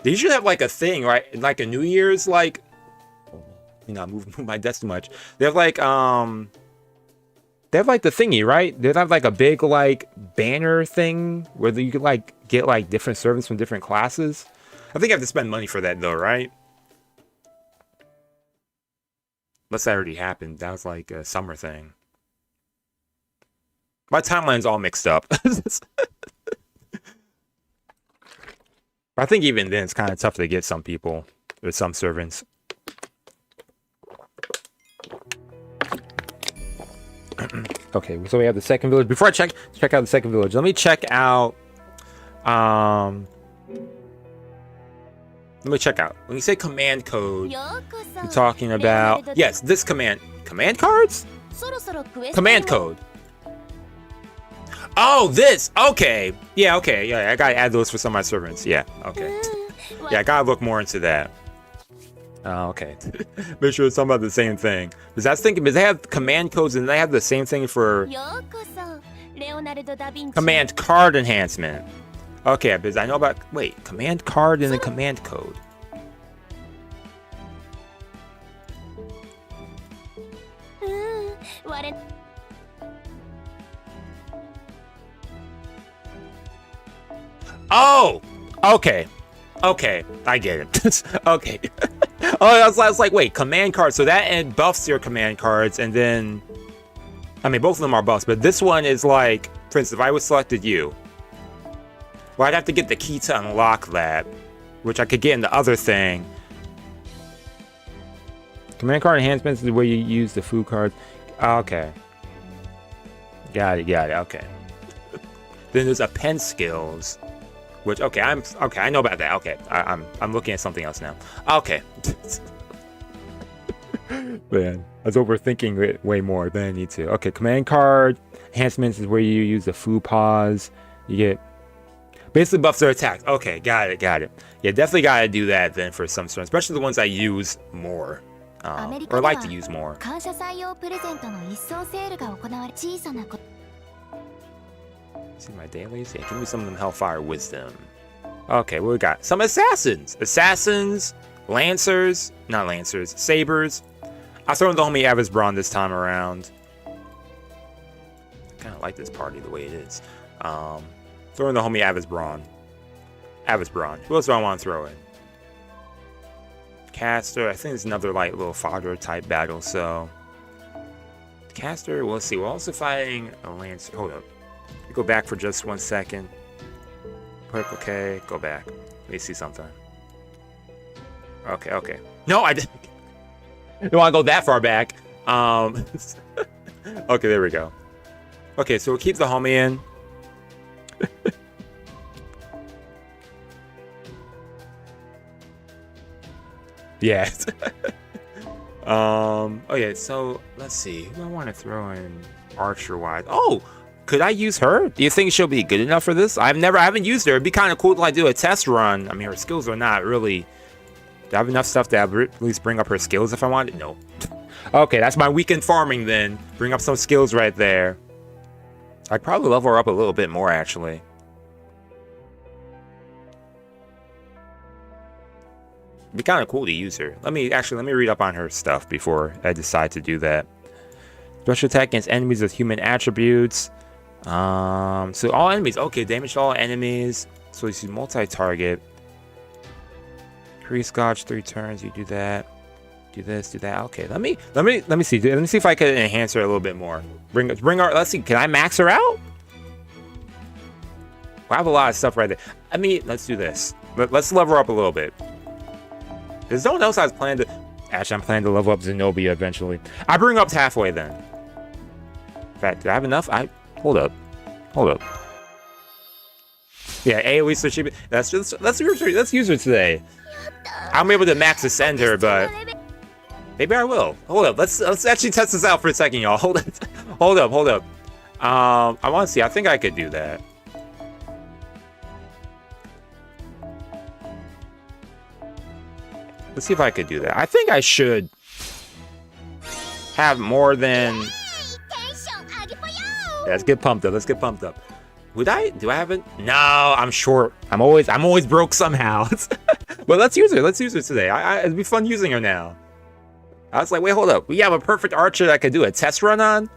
they usually have like a thing, right? Like a New Year's, like, I'm moving my desk too much. They have like the thingy, right? They have like a big like banner thing where you could like get like different servants from different classes. I think I have to spend money for that though, right? Unless that already happened. That was like a summer thing. My timeline's all mixed up. I think even then it's kind of tough to get some people with some servants. Okay, so we have the second village. Before I check out the second village, let me check out. Let me check out. When you say command code, you're talking about this command cards. Command code. Oh, this. Okay. Yeah. Okay. Yeah. I gotta add those for some of my servants. Yeah. Okay. Yeah. I gotta look more into that. Oh, okay. Make sure it's talking about the same thing. Because I was thinking, because they have command codes and they have the same thing for command card enhancement. Okay, because I know about, wait, command card and the command code. Oh, okay. Okay, I get it. Okay. Oh, I was like, wait, command cards. So that and buffs your command cards, and then, I mean, both of them are buffs, but this one is like, for instance, if I was selected you, well, I'd have to get the key to unlock that, which I could get in the other thing. Command card enhancements is where you use the food cards. Okay. Got it, okay. Then there's append skills. Which, okay, I know about that. Okay, I'm looking at something else now. Okay. Man, I was overthinking it way more than I need to. Okay, command card enhancements is where you use the foo pause. You get basically buffs their attacks. Okay, got it. Yeah, definitely gotta do that then for some sort, especially the ones I use more. Or like to use more. See my dailies? Yeah, give me some of them Hellfire Wisdom. Okay, what we got? Some assassins! Assassins, Lancers, not Lancers, Sabers. I'll throw in the homie Avis Braun this time around. I kinda like this party the way it is. Throw in the homie Avis Braun. Who else do I want to throw in? Caster, I think it's another like little fodder type battle, so. Caster, we'll see. We're also fighting a Lancer. Hold up. Go back for just 1 second. Click OK, go back. Let me see something. Okay. No, I didn't. Don't want to go that far back. Okay, there we go. Okay, so we'll keep the homie in. Yeah. Okay, so let's see. Who do I want to throw in archer-wise? Oh! Could I use her? Do you think she'll be good enough for this? I haven't used her. It'd be kind of cool to like do a test run. I mean, her skills are not really. Do I have enough stuff to at least bring up her skills if I wanted? No. Okay, that's my weekend farming then. Bring up some skills right there. I'd probably level her up a little bit more actually. It'd be kind of cool to use her. Let me read up on her stuff before I decide to do that. Special attack against enemies with human attributes. So all enemies, okay, damage to all enemies. So you see multi-target. Pre-scotch 3 turns, you do that. Do this, do that. Okay, let me see. Let me see if I can enhance her a little bit more. Bring her, let's see, can I max her out? I have a lot of stuff right there. I mean, let's do this. Let's level her up a little bit. There's no one else I was planning to. Actually, I'm planning to level up Zenobia eventually. I bring her up to halfway then. In fact, do I have enough? Hold up. Yeah, AoE so cheap. Let's use her today. I'm able to max ascend her, but maybe I will. Hold up. Let's actually test this out for a second, y'all. Hold up. I want to see. I think I could do that. Let's see if I could do that. I think I should have more than. Yeah, let's get pumped up. Do I have it? No, I'm short. I'm always broke somehow. But let's use her today. It'd be fun using her now. I was like, wait, hold up. We have a perfect archer that I could do a test run on.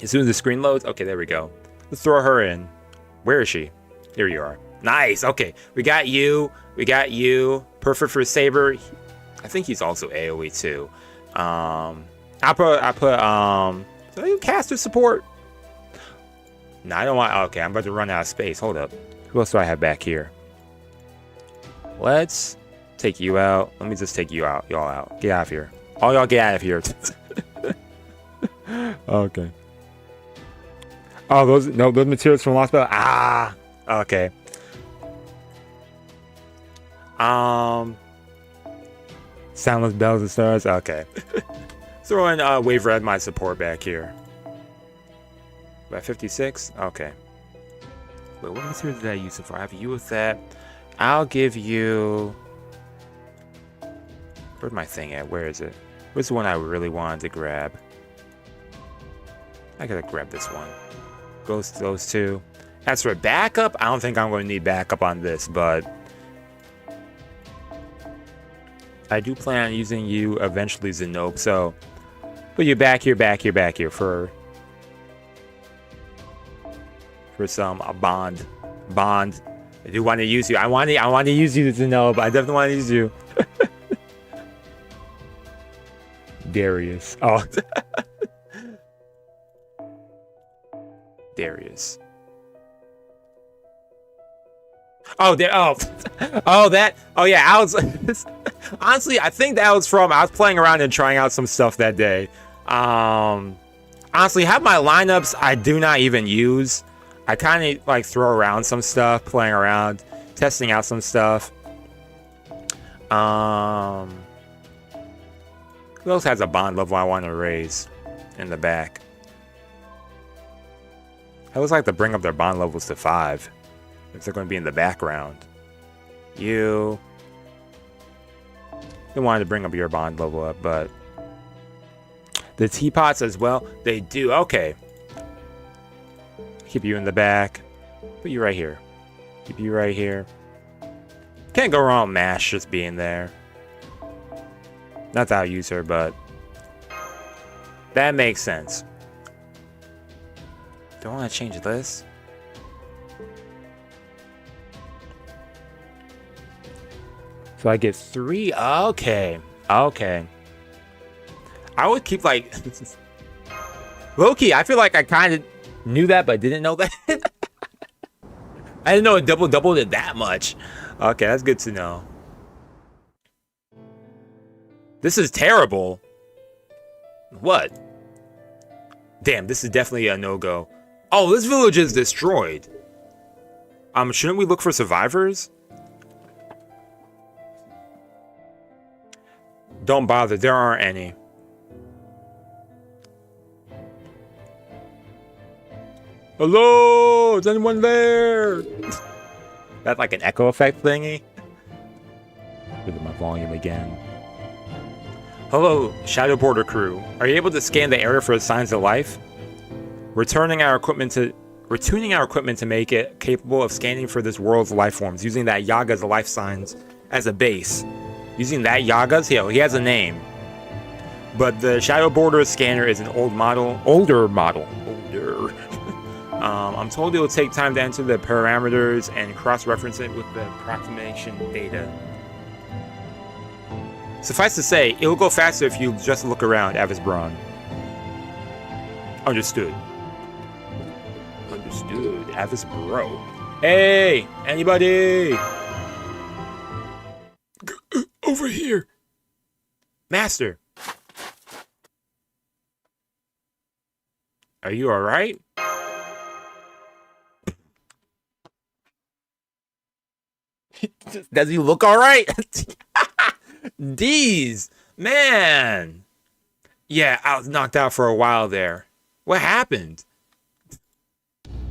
As soon as the screen loads. Okay, there we go. Let's throw her in. Where is she? Here you are. Nice. Okay, we got you. Perfect for Saber. I think he's also AoE too. I put so you caster support. No, I don't want. Okay, I'm about to run out of space. Hold up. Who else do I have back here? Let's take you out. Let me just take you out. Y'all out. Get out of here. All y'all get out of here. Okay. Oh, those materials from Lostbelt. Ah. Okay. Soundless bells and stars. Okay. Throw in Wave Red, my support back here. About 56. Okay. Wait, what material did I use so far? I have you with that. I'll give you. Where's my thing at? Where is it? Where's the one I really wanted to grab? I gotta grab this one. Goes to those two. As for backup, I don't think I'm going to need backup on this, but I do plan on using you eventually, Zenobe. So, put you back here for some bond. I do want to use you. I want to use you, Zenobe. I definitely want to use you. Darius. Oh. Darius. Oh, there. Oh, oh, that. Oh, yeah. I was honestly, I think that was from. I was playing around and trying out some stuff that day. Honestly, have my lineups I do not even use. I kind of like throw around some stuff, playing around, testing out some stuff. Who else has a bond level I want to raise in the back? I always like to bring up their bond levels to 5 if they're going to be in the background. You wanted to bring up your bond level up, but the teapots as well, they do. Okay. Keep you in the back. Put you right here. Keep you right here. Can't go wrong with Mash just being there. Not that I'll use her, but that makes sense. Do I want to change this? So I get 3. Okay. Okay. I would keep like low-key, I feel like I kind of knew that, but didn't know that. I didn't know it doubled it that much. Okay, that's good to know. This is terrible. What? Damn, this is definitely a no-go. Oh, this village is destroyed. Shouldn't we look for survivors? Don't bother, there aren't any. Hello, is anyone there? That's like an echo effect thingy. Look at my volume again. Hello, Shadow Border crew. Are you able to scan the area for signs of life? We're tuning our equipment to make it capable of scanning for this world's life forms, using that Yaga's life signs as a base. Using that Yaga's? Hell, he has a name. But the Shadow Border scanner is an older model. I'm told it will take time to enter the parameters and cross-reference it with the approximation data. Suffice to say, it will go faster if you just look around, Avis Braun. Understood. Understood, Avis Bro. Hey, anybody? Over here. Master. Are you alright? Does he look alright? D's, man. Yeah, I was knocked out for a while there. What happened?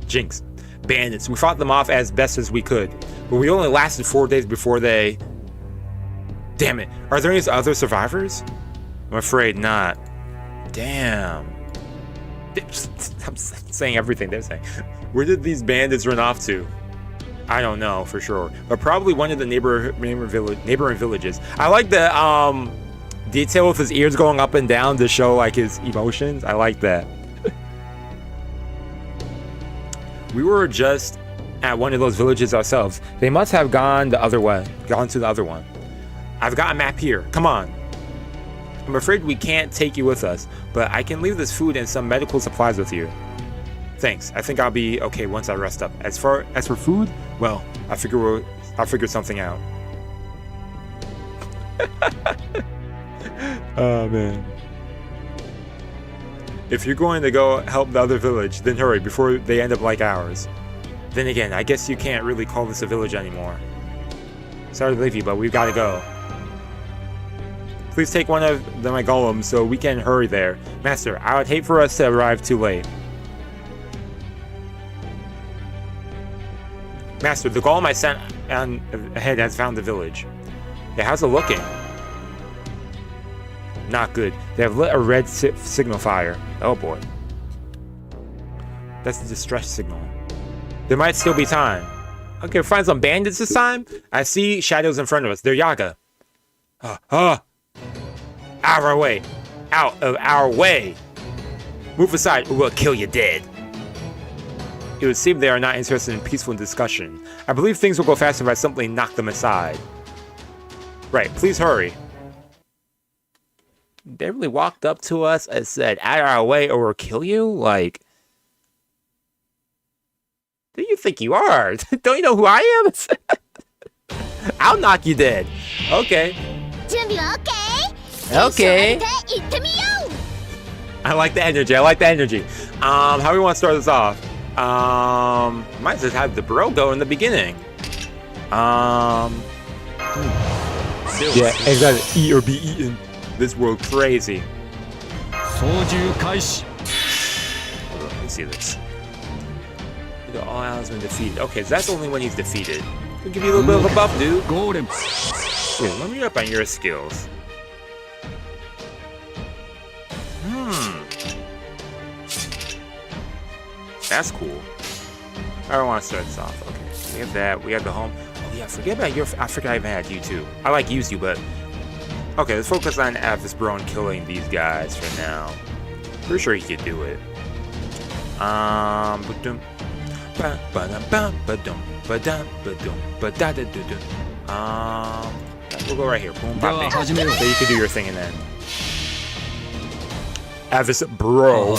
Jinx. Bandits. We fought them off as best as we could, but we only lasted 4 days before they... Damn it. Are there any other survivors? I'm afraid not. Damn. I'm saying everything they're saying. Where did these bandits run off to? I don't know for sure, but probably one of the neighboring villages. I like the detail with his ears going up and down to show like his emotions. I like that. We were just at one of those villages ourselves. They must have gone the other way, gone to the other one. I've got a map here. Come on. I'm afraid we can't take you with us, but I can leave this food and some medical supplies with you. Thanks. I think I'll be okay once I rest up. As for food, well, I'll figure something out. Oh man. If you're going to go help the other village, then hurry before they end up like ours. Then again, I guess you can't really call this a village anymore. Sorry to leave you, but we've got to go. Please take one of my golems so we can hurry there. Master, I would hate for us to arrive too late. Master, the golem I sent on ahead has found the village. Yeah, how's it looking? Not good. They have lit a red signal fire. Oh boy. That's the distress signal. There might still be time. Okay, find some bandits this time. I see shadows in front of us. They're Yaga. Out of our way. Out of our way. Move aside or we'll kill you dead. It would seem they are not interested in peaceful discussion. I believe things will go faster if I simply knock them aside. Right, please hurry. They really walked up to us and said, out of our way or we'll kill you? Like, who do you think you are? Don't you know who I am? I'll knock you dead. Okay. Okay. I like the energy. I like the energy. How do we want to start this off? Might just have the bro go in the beginning. Yeah, exactly. Eat or be eaten. This world crazy. Let me see this. All allies been defeated. Okay, so that's only when he's defeated. We'll give you a little bit of a buff, dude. Dude, let me up on your skills. That's cool. I don't want to start this off. Okay, we have that. We have the home. Oh yeah, forget about your. I forgot I even had you too. I like use you, but okay. Let's focus on Avis Bro and killing these guys for now. Pretty sure he could do it. We'll go right here. Boom, pop, bang. So you can do your thing and then. Avis Bro.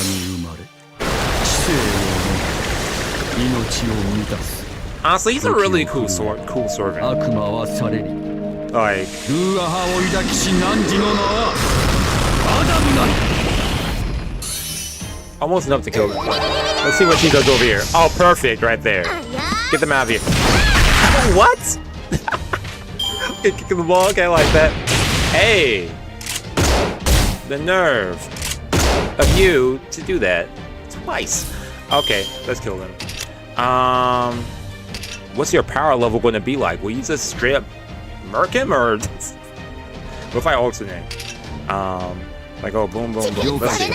Honestly, he's a really cool servant. Like, almost enough to kill him. Let's see what she does over here. Oh, perfect, right there. Get them out of here. What? Kicking the ball. Okay, I like that. Hey, the nerve of you to do that twice. Okay, let's kill them. What's your power level going to be like? Will you just straight up murk him, or what if I alternate? Like, oh, boom, boom, boom. Let's see.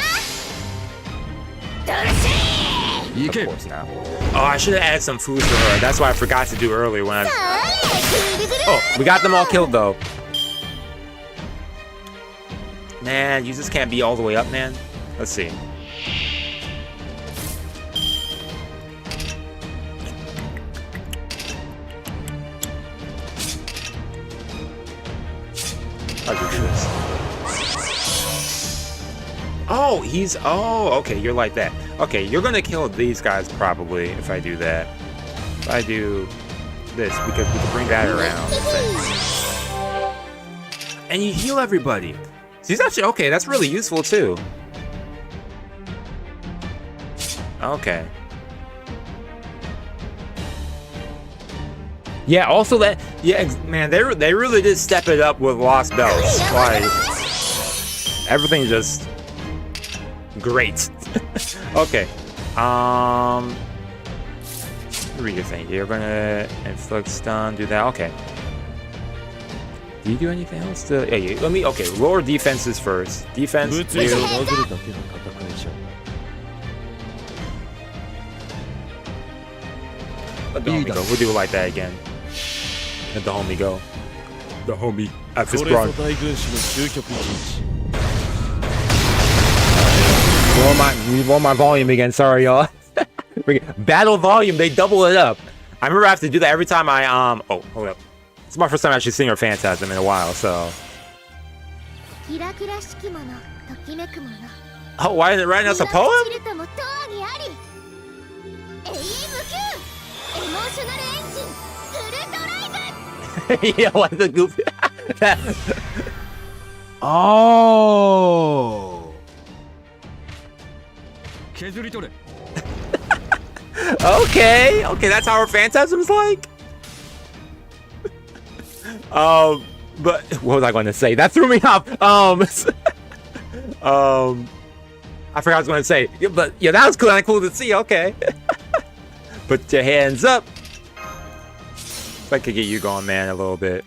Of course not. Oh, I should have added some food for her. That's why I forgot to do earlier when I... Oh, we got them all killed, though. Man, you just can't be all the way up, man. Let's see. How do you do this? Oh, he's... Oh, okay, you're like that. Okay, you're gonna kill these guys probably if I do that. If I do this, because we can bring that around. And you heal everybody. So he's actually... Okay, that's really useful too. Okay. Yeah, also that... Yeah, man, they really did step it up with Lostbelt. Like, everything just... Great. Okay. Read your thing. You're gonna inflict stun, do that. Okay. Do you do anything else to... Yeah, let me... Okay, lower defenses first. Defense, you. Let the homie go. We'll do it like that again. Let the homie go. The homie at this broad. We want my volume again. Sorry, y'all. Battle volume. They double it up. I remember I have to do that every time I Oh, hold up. It's my first time actually seeing her Phantasm in a while. So. Oh, why is it writing us a poem? Yeah, like the goofy. Oh. Okay, that's how our Phantasm's like. But what was I going to say? That threw me off. I forgot what I was going to say. Yeah, but yeah, that was kind of cool to see. Okay. Put your hands up. If I could get you going, man, a little bit.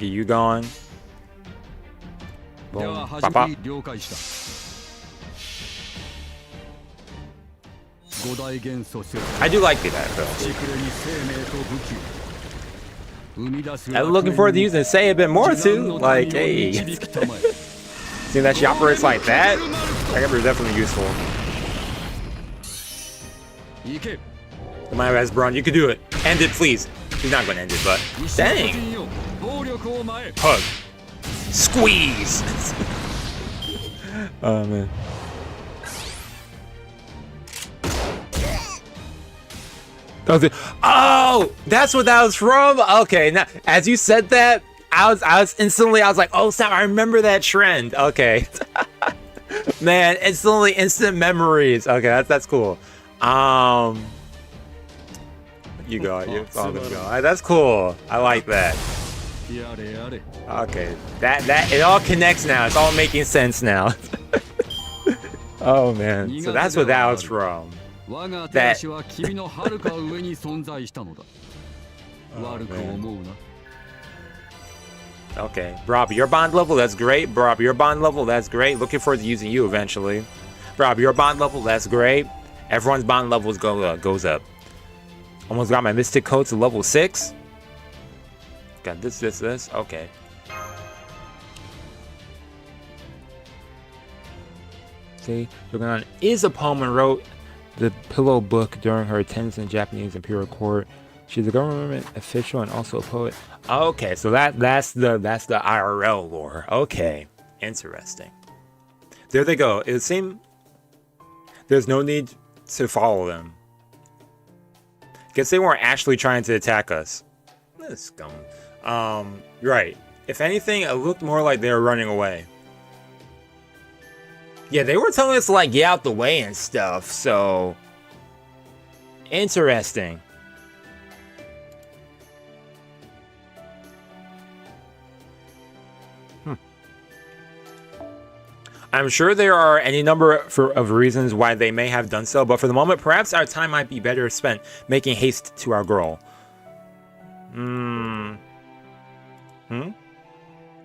Get you going. では Boom. 始 Pop め up. 了解した。五大元素セル I do like that though. シクレに生命と武器を生み出す I'm looking forward to using Say a bit more too. Like, hey, 導きたまえ seeing that she operates like that, that could be definitely useful. 行け My best, Braun, you could do it. End it, please. He's not gonna end it, but 石の巨 dang, 人よ暴力を前へ hug, squeeze. Oh man. Oh, that's what that was from. Okay, now as you said that, I was instantly, I was like, oh snap, I remember that trend. Okay. Man, instantly instant memories. Okay, that's cool. You go, you all gonna go. Alright, that's cool. I like that. やれやれ Okay, that it all connects now. It's all making sense now. Oh man, so that's what that was from. 我が手足は君の遥か上に存在したのだ悪く思うな Okay, Rob, your bond level, that's great. Rob, your bond level, that's great. Looking forward to using you eventually. Rob, your bond level, that's great. Everyone's bond levels goes up. Almost got my Mystic Coat to level 6. Got this. Okay. See, looking on is a poem and wrote the Pillow Book during her attendance in the Japanese imperial court. She's a government official and also a poet. Okay, so that's the IRL lore. Okay, interesting. There they go. It seems there's no need to follow them. Guess they weren't actually trying to attack us. This scum. Right. If anything, it looked more like they were running away. Yeah, they were telling us to like get out the way and stuff. So interesting. I'm sure there are any number of reasons why they may have done so, but for the moment, perhaps our time might be better spent making haste to our girl.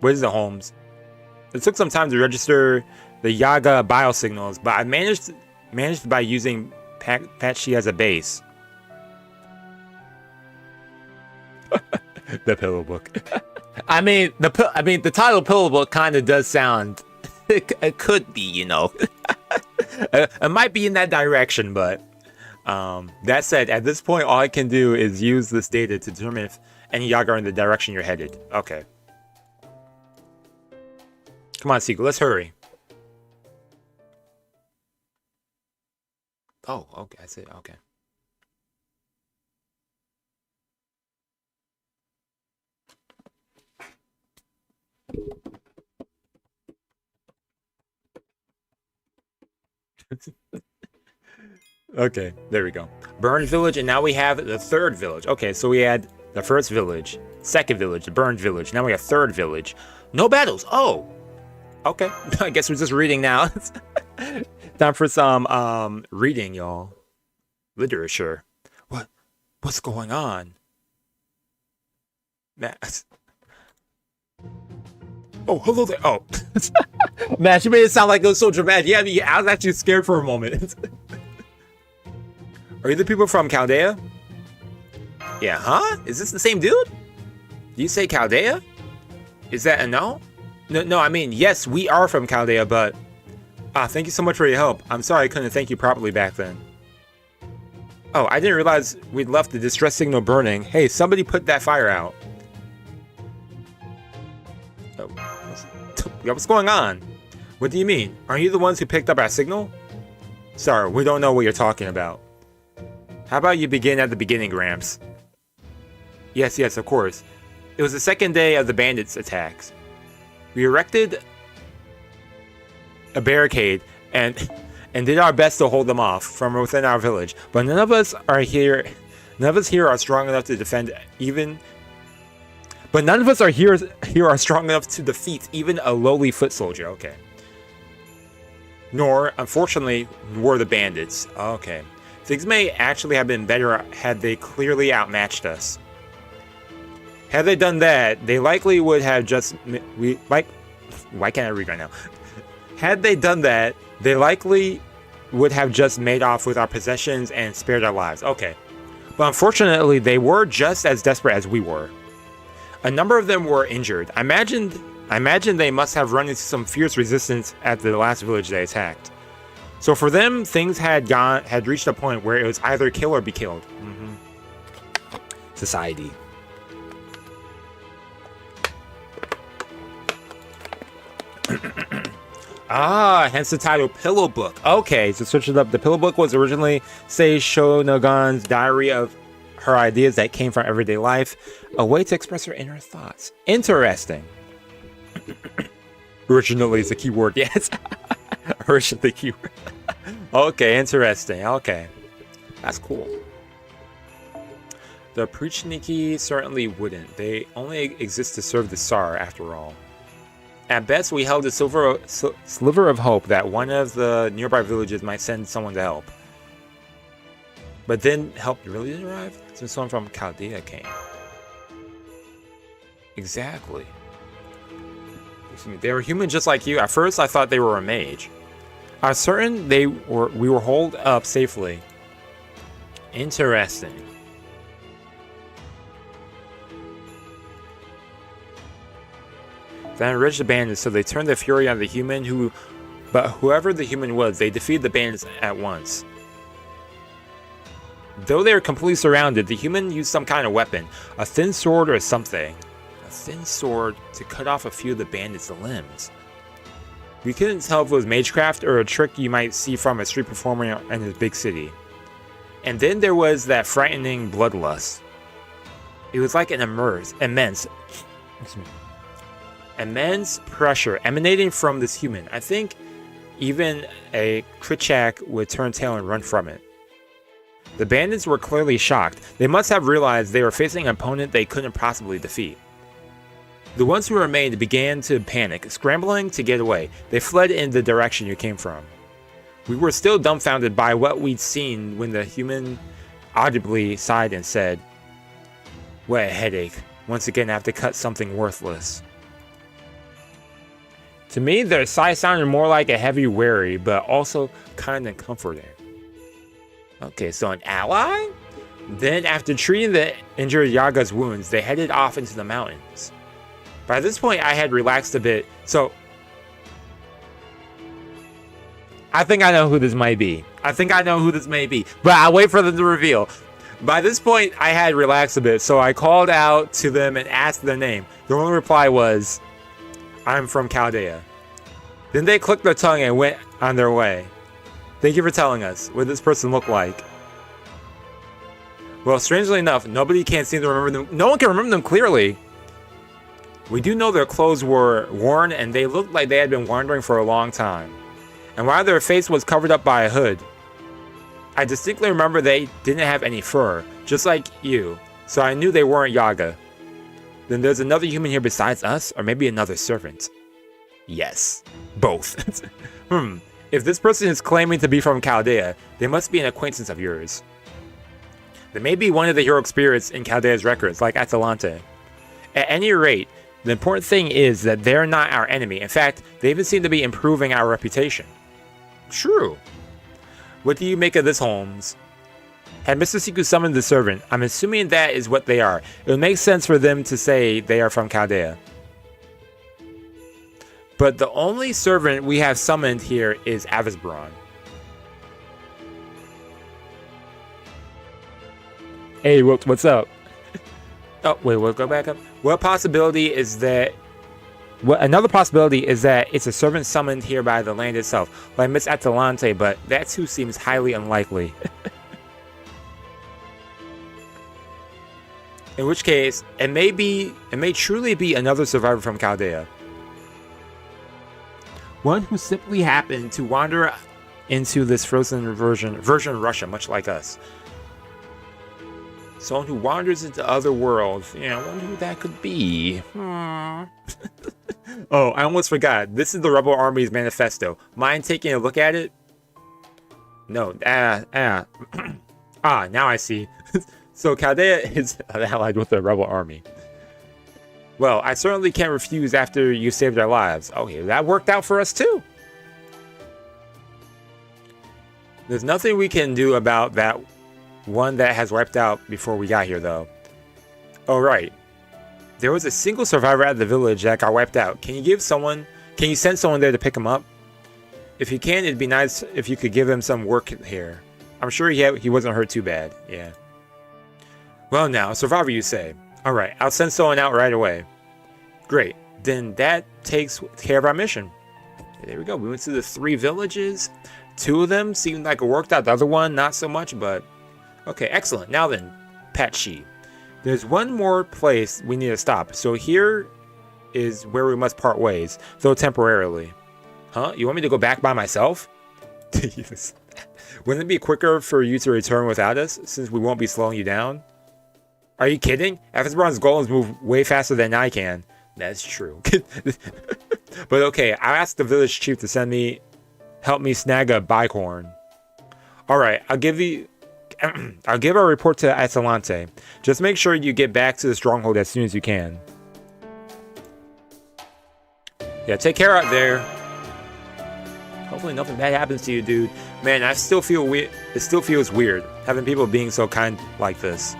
What is it, Holmes? It took some time to register the Yaga biosignals, but I managed by using Patchy as a base. The Pillow Book. I mean, the title Pillow Book kind of does sound. It could be, you know. It might be in that direction, but that said, at this point, all I can do is use this data to determine if any Yaga are in the direction you're headed. Okay. Come on, Seagull, let's hurry. Oh, okay, I see. Okay. Okay, there we go. Burned village, and now we have the third village. Okay, so we had the first village, second village, the burned village. Now we have third village. No battles. Oh, okay. I guess we're just reading now. Time for some reading, y'all. Literature. What's going on? Matt. Oh, hello there. Oh. Man, she made it sound like it was so dramatic. Yeah, I was actually scared for a moment. Are you the people from Chaldea? Yeah, huh? Is this the same dude? Do you say Chaldea? Is that a no? No, I mean, yes, we are from Chaldea, but... thank you so much for your help. I'm sorry I couldn't thank you properly back then. Oh, I didn't realize we'd left the distress signal burning. Hey, somebody put that fire out. Oh, what's going on? What do you mean? Aren't you the ones who picked up our signal? Sorry, we don't know what you're talking about. How about you begin at the beginning, Gramps? Yes, of course. It was the second day of the bandits' attacks. We erected a barricade and did our best to hold them off from within our village, but none of us here are strong enough to defend even. But none of us here are strong enough to defeat even a lowly foot soldier. Okay. Nor, unfortunately, were the bandits. Okay. Things may actually have been better had they clearly outmatched us. Had they done that, they likely would have just... Why can't I read right now? Had they done that, they likely would have just made off with our possessions and spared our lives. Okay. But unfortunately, they were just as desperate as we were. A number of them were injured. I imagine they must have run into some fierce resistance at the last village they attacked. So for them, things had reached a point where it was either kill or be killed. Society. Hence the title Pillow Book. Okay, so switch it up. The Pillow Book was originally Sei Shonagon's diary of her ideas that came from everyday life, a way to express her inner thoughts. Interesting. Originally is the key word, yes. Originally keyword. Okay, interesting. Okay. That's cool. The Pruchniki certainly wouldn't. They only exist to serve the Tsar, after all. At best, we held a sliver of hope that one of the nearby villages might send someone to help. But then help really didn't arrive, since someone from Chaldea came. Exactly. They were human just like you. At first, I thought they were a mage. I was certain we were holed up safely. Interesting. That enraged the bandits, so they turned their fury on the human but whoever the human was, they defeated the bandits at once. Though they were completely surrounded, the human used some kind of weapon, a thin sword or something. A thin sword to cut off a few of the bandits' limbs. We couldn't tell if it was magecraft or a trick you might see from a street performer in a big city. And then there was that frightening bloodlust. It was like an immense pressure emanating from this human. I think even a Krichak would turn tail and run from it. The bandits were clearly shocked. They must have realized they were facing an opponent they couldn't possibly defeat. The ones who remained began to panic, scrambling to get away. They fled in the direction you came from. We were still dumbfounded by what we'd seen when the human audibly sighed and said, "What a headache. Once again I have to cut something worthless." To me, their sigh sounded more like a heavy worry, but also kind of comforting. Okay, so an ally? Then, after treating the injured Yaga's wounds, they headed off into the mountains. By this point, I had relaxed a bit, so I think I know who this might be. But I'll wait for them to reveal. By this point, I had relaxed a bit, so I called out to them and asked their name. Their only reply was, "I'm from Chaldea." Then they clicked their tongue and went on their way. Thank you for telling us what this person looked like. Well, strangely enough, nobody can seem to remember them. No one can remember them clearly. We do know their clothes were worn and they looked like they had been wandering for a long time. And while their face was covered up by a hood, I distinctly remember they didn't have any fur, just like you, so I knew they weren't Yaga. Then there's another human here besides us, or maybe another servant. Yes, both. If this person is claiming to be from Chaldea, they must be an acquaintance of yours. They may be one of the heroic spirits in Chaldea's records, like Atalante. At any rate, the important thing is that they're not our enemy. In fact, they even seem to be improving our reputation. True. What do you make of this, Holmes? Had Mr. Seku summoned the servant, I'm assuming that is what they are. It would make sense for them to say they are from Chaldea. But the only servant we have summoned here is Avisbron. Hey, what's up? Oh, wait, we'll go back up. Another possibility is that it's a servant summoned here by the land itself, like Miss Atalante, but that too seems highly unlikely. In which case, it may truly be another survivor from Chaldea. One who simply happened to wander into this frozen version Russia, much like us. Someone who wanders into other worlds. Yeah, I wonder who that could be. Oh, I almost forgot. This is the Rebel Army's manifesto. Mind taking a look at it? No. Now I see. So Chaldea is allied with the Rebel Army. Well, I certainly can't refuse after you saved our lives. Okay, that worked out for us too. There's nothing we can do about that one that has wiped out before we got here, though. Oh, right. There was a single survivor at the village that got wiped out. Can you send someone there to pick him up? If you can, it'd be nice if you could give him some work here. I'm sure he wasn't hurt too bad. Yeah. Well, now, survivor, you say. All right, I'll send someone out right away. Great. Then that takes care of our mission. There we go. We went to the 3 villages. 2 of them seemed like it worked out. The other one, not so much, but... Okay, excellent. Now then, Patchy. There's one more place we need to stop. So here is where we must part ways, though temporarily. Huh? You want me to go back by myself? Yes. Wouldn't it be quicker for you to return without us, since we won't be slowing you down? Are you kidding? Ephesbron's golems move way faster than I can. That's true. But okay, I asked the village chief to help me snag a bicorn. Alright, I'll give our report to Atalante. Just make sure you get back to the stronghold as soon as you can. Yeah, take care out there. Hopefully nothing bad happens to you, dude. Man, I still feel weird. It still feels weird having people being so kind like this.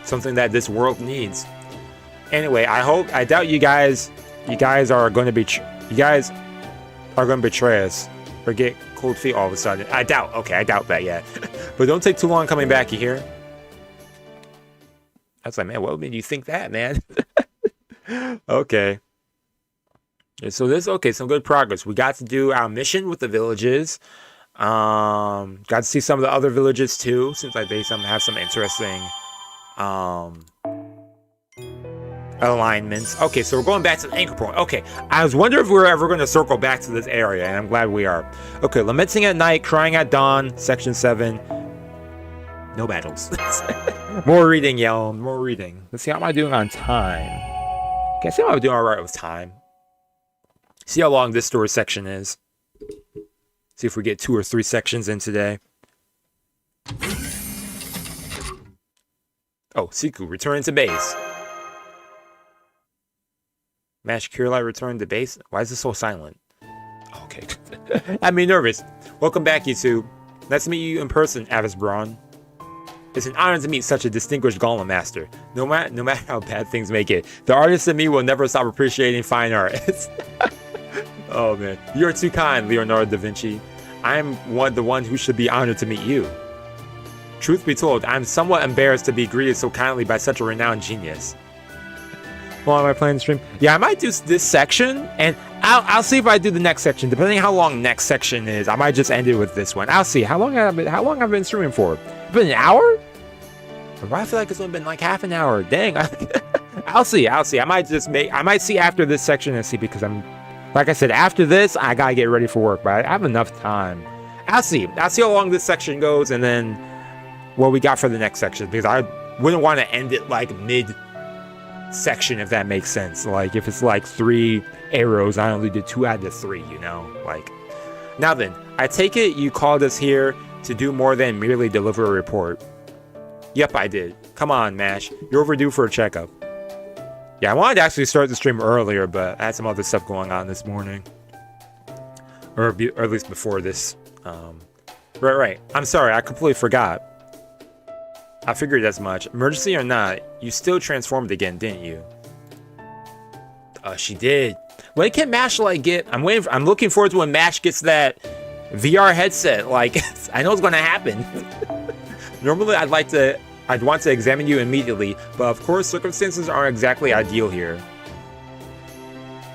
Something that this world needs. Anyway, I doubt you guys are going to betray us or get cold feet all of a sudden. I doubt that, yeah. But don't take too long coming back, you hear? I was like, man, what made you think that, man? Okay. So some good progress. We got to do our mission with the villages. Got to see some of the other villages too, since like they have some interesting alignments. Okay, so we're going back to the anchor point. Okay, I was wondering if we were ever going to circle back to this area, and I'm glad we are. Okay, lamenting at night, crying at dawn, section 7. No battles. More reading, y'all. More reading. Let's see, how am I doing on time? Okay, I see I'm doing all right with time. See how long this story section is. See if we get 2 or 3 sections in today. Oh, Seku, returning to base. Mash Kirlight returned to base? Why is this so silent? Okay. Had me nervous. Welcome back, you two. Nice to meet you in person, Avisbron. It's an honor to meet such a distinguished Golem Master. No matter how bad things make it, the artist in me will never stop appreciating fine art. Oh man, you're too kind, Leonardo da Vinci. I'm the one who should be honored to meet you. Truth be told, I'm somewhat embarrassed to be greeted so kindly by such a renowned genius. Well, am I playing the stream? Yeah, I might do this section, and I'll see if I do the next section. Depending on how long next section is, I might just end it with this one. I'll see. How long have I been streaming for? Been an hour? Or I feel like it's only been like half an hour. Dang. I'll see. I might see after this section and see, because like I said, after this, I gotta get ready for work, but I have enough time. I'll see how long this section goes, and then what we got for the next section, because I wouldn't want to end it like mid-section, if that makes sense. Like, if it's like 3 arrows, I only did 2 out of 3, you know? Like, now then, I take it you called us here to do more than merely deliver a report. Yep, I did. Come on, Mash. You're overdue for a checkup. Yeah, I wanted to actually start the stream earlier, but I had some other stuff going on this morning. Or at least before this. Right. I'm sorry, I completely forgot. I figured as much. Emergency or not, you still transformed again, didn't you? She did. When can Mash like get? I'm looking forward to when Mash gets that VR headset. Like, I know it's going to happen. Normally, I'd want to examine you immediately, but of course, circumstances aren't exactly ideal here.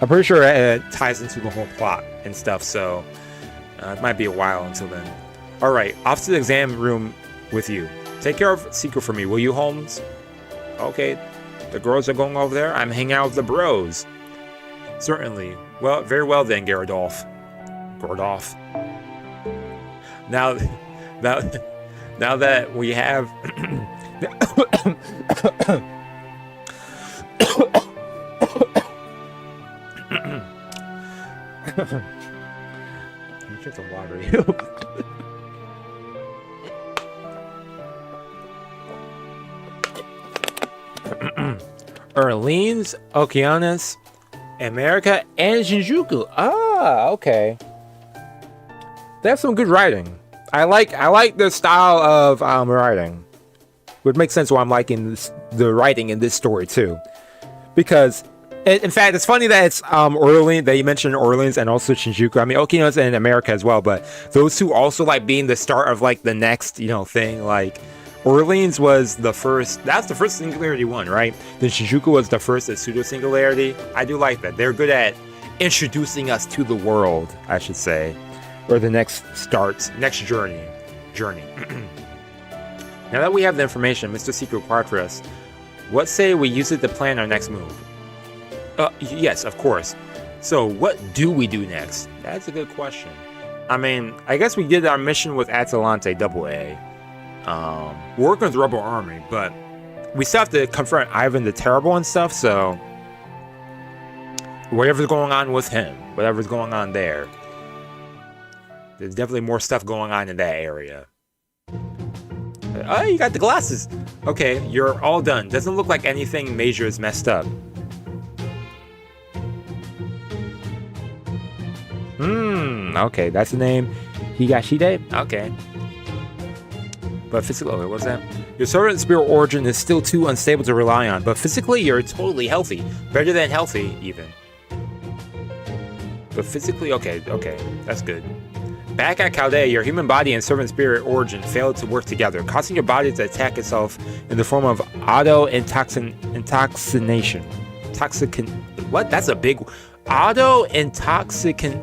I'm pretty sure it ties into the whole plot and stuff, so it might be a while until then. Alright, off to the exam room with you. Take care of Seku for me, will you, Holmes? Okay, the girls are going over there. I'm hanging out with the bros. Certainly. Well, very well then, Gordolf. Now that we have... Let me drink some water. Orleans, Okeanos, America, and Shinjuku. Ah, okay. That's some good writing. I like the style of writing. Would make sense why I'm liking the writing in this story too, because in fact it's funny that it's Orleans, that you mentioned Orleans and also Shinjuku. I mean Okeanos and America as well, but those two also like being the start of like the next thing. Like Orleans was the first. That's the first singularity one, right? Then Shinjuku was the first pseudo singularity. I do like that. They're good at introducing us to the world, I should say, or the next journey. Now that we have the information Mr. Seeker acquired for us, what say we use it to plan our next move? Yes, of course. So what do we do next? That's a good question. I mean, I guess we did our mission with Atalante AA. We're working with the Rebel Army, but we still have to confront Ivan the Terrible and stuff, so whatever's going on with him, whatever's going on there, there's definitely more stuff going on in that area. Oh, you got the glasses. Okay, you're all done. Doesn't look like anything major is messed up. Okay, that's the name. Higashide? Okay. But physically, wait, what's that? Your servant spirit origin is still too unstable to rely on, but physically you're totally healthy. Better than healthy, even. But physically, okay, that's good. Back at Chaldea, your human body and servant spirit origin failed to work together, causing your body to attack itself in the form of auto-intoxication. What? That's a big... Auto-intoxication.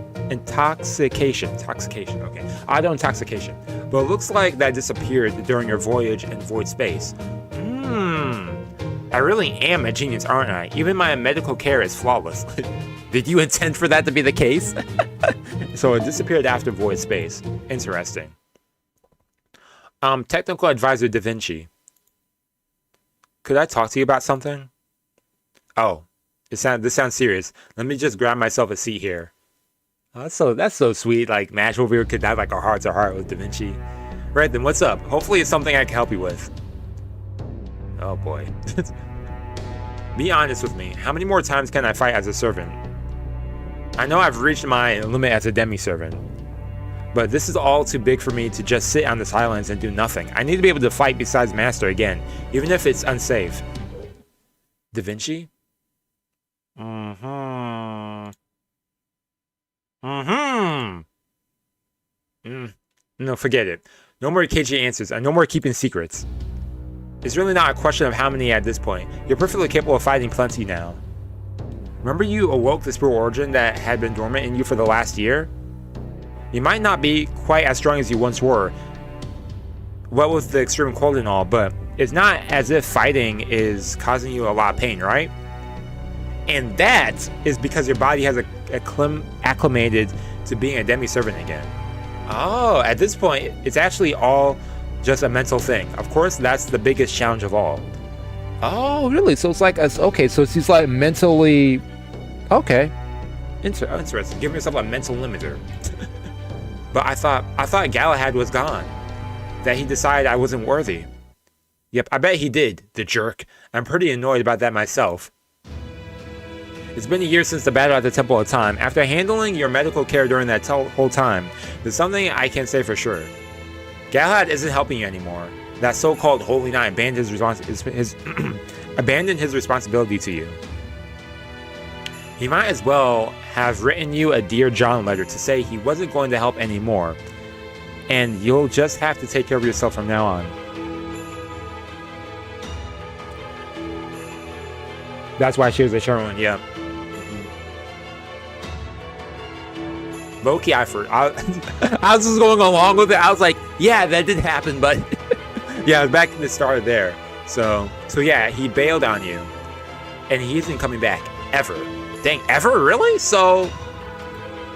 Okay. Auto-intoxication. But it looks like that disappeared during your voyage in void space. I really am a genius, aren't I? Even my medical care is flawless. Did you intend for that to be the case? So it disappeared after void space. Interesting. Technical advisor Da Vinci. Could I talk to you about something? Oh, this sounds serious. Let me just grab myself a seat here. Oh, that's so sweet. Like Mashable Viewer could have like a heart-to-heart with Da Vinci. Right then, what's up? Hopefully it's something I can help you with. Oh boy. Be honest with me. How many more times can I fight as a servant? I know I've reached my limit as a demi-servant, but this is all too big for me to just sit on this island and do nothing. I need to be able to fight besides Master again, even if it's unsafe. Da Vinci? No, forget it. No more cagey answers, and no more keeping secrets. It's really not a question of how many at this point. You're perfectly capable of fighting plenty now. Remember you awoke the spirit origin that had been dormant in you for the last year? You might not be quite as strong as you once were, what with the extreme cold and all, but it's not as if fighting is causing you a lot of pain, right? And that is because your body has acclimated to being a demi-servant again. Oh, at this point, it's actually all just a mental thing. Of course, that's the biggest challenge of all. Oh, really? So it's like, okay, so it's like mentally... Okay. Interesting. Give yourself a mental limiter. But I thought Galahad was gone. That he decided I wasn't worthy. Yep, I bet he did, the jerk. I'm pretty annoyed about that myself. It's been a year since the battle at the Temple of Time. After handling your medical care during that whole time, there's something I can't say for sure. Galahad isn't helping you anymore. That so-called Holy Knight abandoned abandoned his responsibility to you. He might as well have written you a Dear John letter to say he wasn't going to help anymore, and you'll just have to take care of yourself from now on. That's why she was a Sherwin, yeah. Loki, I was just going along with it. I was like, yeah, that did happen, but yeah, I was back in the start there. So yeah, he bailed on you, and he isn't coming back ever. Dang, ever? Really? So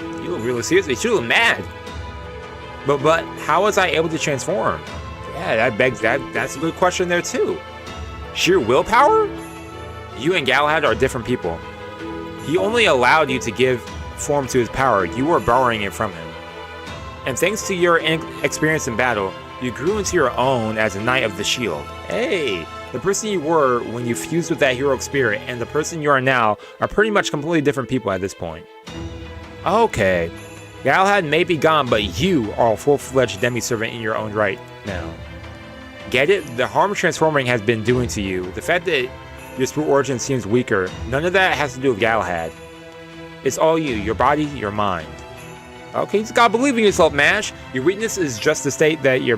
you look really serious. You look mad. But how was I able to transform? Yeah, that's a good question there too. Sheer willpower? You and Galahad are different people. He only allowed you to give form to his power. You were borrowing it from him. And thanks to your experience in battle, You grew into your own as a Knight of the Shield. Hey, the person you were when you fused with that heroic spirit and the person you are now are pretty much completely different people at this point. Okay, Galahad may be gone, but you are a full-fledged demi-servant in your own right now. Get it? The harm transforming has been doing to you. The fact that your spirit origin seems weaker, none of that has to do with Galahad. It's all you, your body, your mind. Okay, you just gotta believe in yourself, Mash. Your weakness is just the state your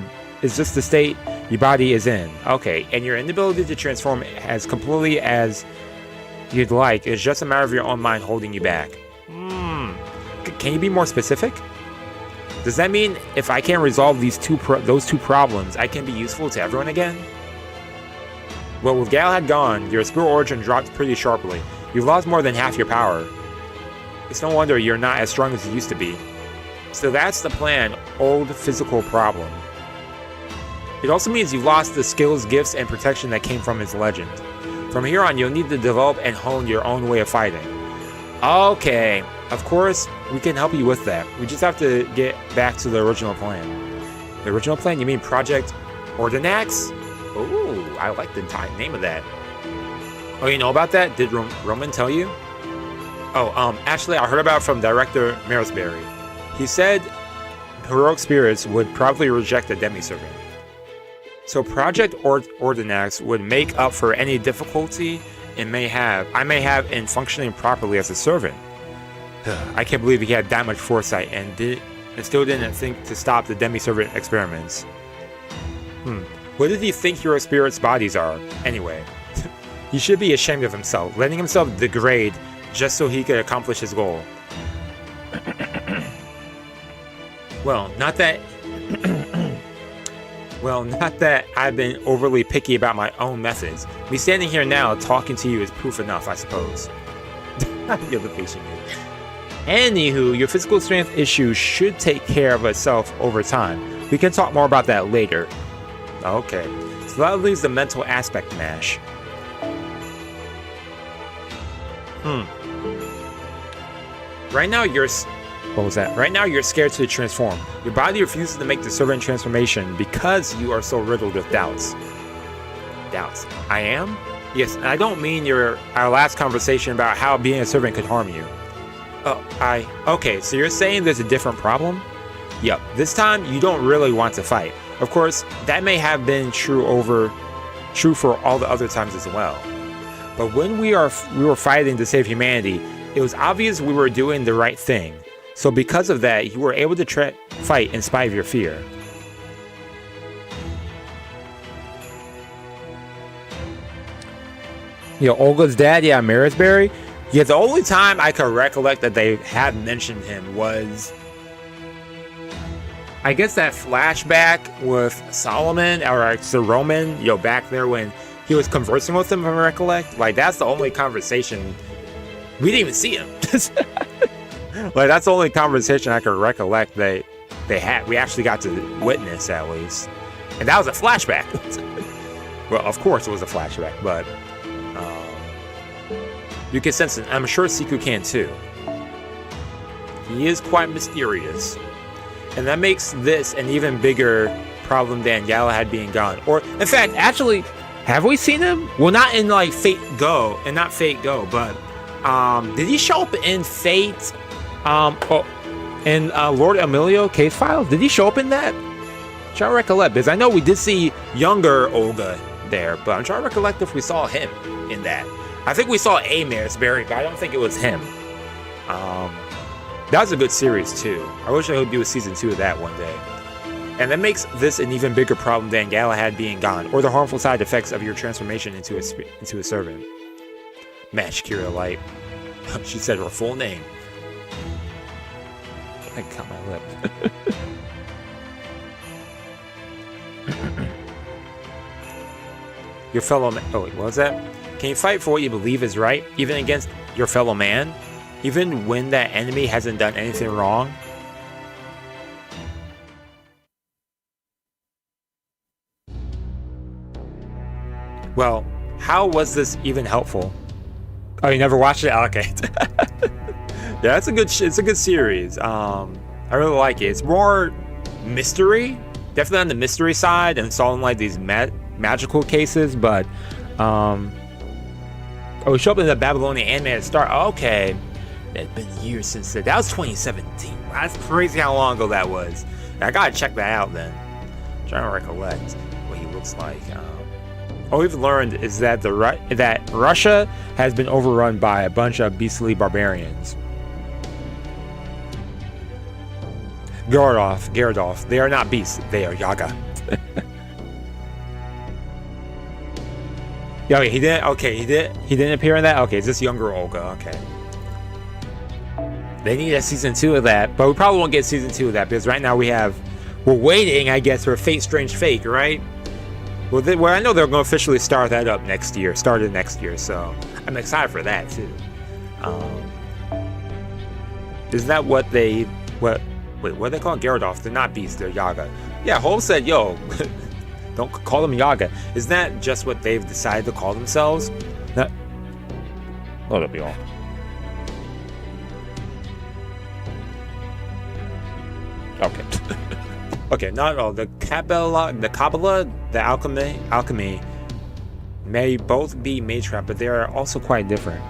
body is in. Okay, and your inability to transform as completely as you'd like is just a matter of your own mind holding you back. Can you be more specific? Does that mean if I can't resolve those two problems, I can be useful to everyone again? Well, with Galahad gone, your spirit origin dropped pretty sharply. You've lost more than half your power. It's no wonder you're not as strong as you used to be. So that's the plan, old physical problem. It also means you've lost the skills, gifts, and protection that came from his legend. From here on, you'll need to develop and hone your own way of fighting. Okay, of course, we can help you with that. We just have to get back to the original plan. The original plan? You mean Project Ordinax? Ooh, I like the name of that. Oh, you know about that? Did Roman tell you? Oh, actually, I heard about it from director Marisberry. He said heroic spirits would probably reject the demi-servant. So Project Ordinax would make up for any difficulty I may have in functioning properly as a servant. I can't believe he had that much foresight and still didn't think to stop the demi-servant experiments. What did he think hero spirits' bodies are, anyway? He should be ashamed of himself, letting himself degrade just so he could accomplish his goal. Well, not that I've been overly picky about my own methods. Me standing here now talking to you is proof enough, I suppose. You're the patient. Anywho, your physical strength issue should take care of itself over time. We can talk more about that later. Okay, so that leaves the mental aspect, Mash. Right now you're scared to transform. Your body refuses to make the servant transformation because you are so riddled with doubts. Doubts? I am? Yes, and I don't mean our last conversation about how being a servant could harm you. Okay, so you're saying there's a different problem? Yup, this time you don't really want to fight. Of course, that may have been true for all the other times as well. But when we were fighting to save humanity, it was obvious we were doing the right thing. So because of that, you were able to fight in spite of your fear. Olga's dad, Marisberry? Yeah, the only time I can recollect that they had mentioned him was, I guess, that flashback with Solomon, or Sir Roman, back there when he was conversing with him, if I recollect. Like, that's the only conversation. We didn't even see him. Like, that's the only conversation I can recollect they had. We actually got to witness, at least. And that was a flashback. Well, of course it was a flashback, but you can sense it. I'm sure Seku can too. He is quite mysterious. And that makes this an even bigger problem than Galahad being gone. Or, in fact, actually, have we seen him? Well, not in, like, Fate Go, but did he show up in Fate? In Lord Emilio Case Files? Did he show up in that? I'm trying to recollect, because I know we did see younger Olga there, but I'm trying to recollect if we saw him in that. I think we saw a Marisberry, but I don't think it was him. That was a good series too. I wish I could do a season 2 of that one day. And that makes this an even bigger problem than Galahad being gone, or the harmful side effects of your transformation into a servant. Mash Kira Light. She said her full name. I cut my lip. Your fellow man. Oh, wait, what was that? Can you fight for what you believe is right, even against your fellow man? Even when that enemy hasn't done anything wrong? Well, how was this even helpful? Oh, you never watched it? Okay. Yeah, it's a good series. I really like it. It's more mystery, definitely on the mystery side and solving like these magical cases, but we show up in the Babylonian animated start. Okay, it's been years since that. That was 2017. That's crazy how long ago that was. I gotta check that out then. I'm trying to recollect what he looks like. All we've learned is that that Russia has been overrun by a bunch of beastly barbarians. Gyarados, they are not beasts, they are Yaga. Yeah, he didn't. Okay, he didn't appear in that. Okay, it's just younger Olga. Okay. They need a season 2 of that, but we probably won't get season 2 of that because right now we're waiting, I guess, for Fate Strange Fake, right? Well, I know they're going to officially start that up next year. Started next year, so I'm excited for that too. Isn't that what they call Gyarados? They're not beasts, they're Yaga. Yeah, Holmes said, yo, don't call them Yaga. Isn't that just what they've decided to call themselves? Let it be all. Okay. Okay, not at all. The Kabbalah, the alchemy may both be magecraft, but they are also quite different.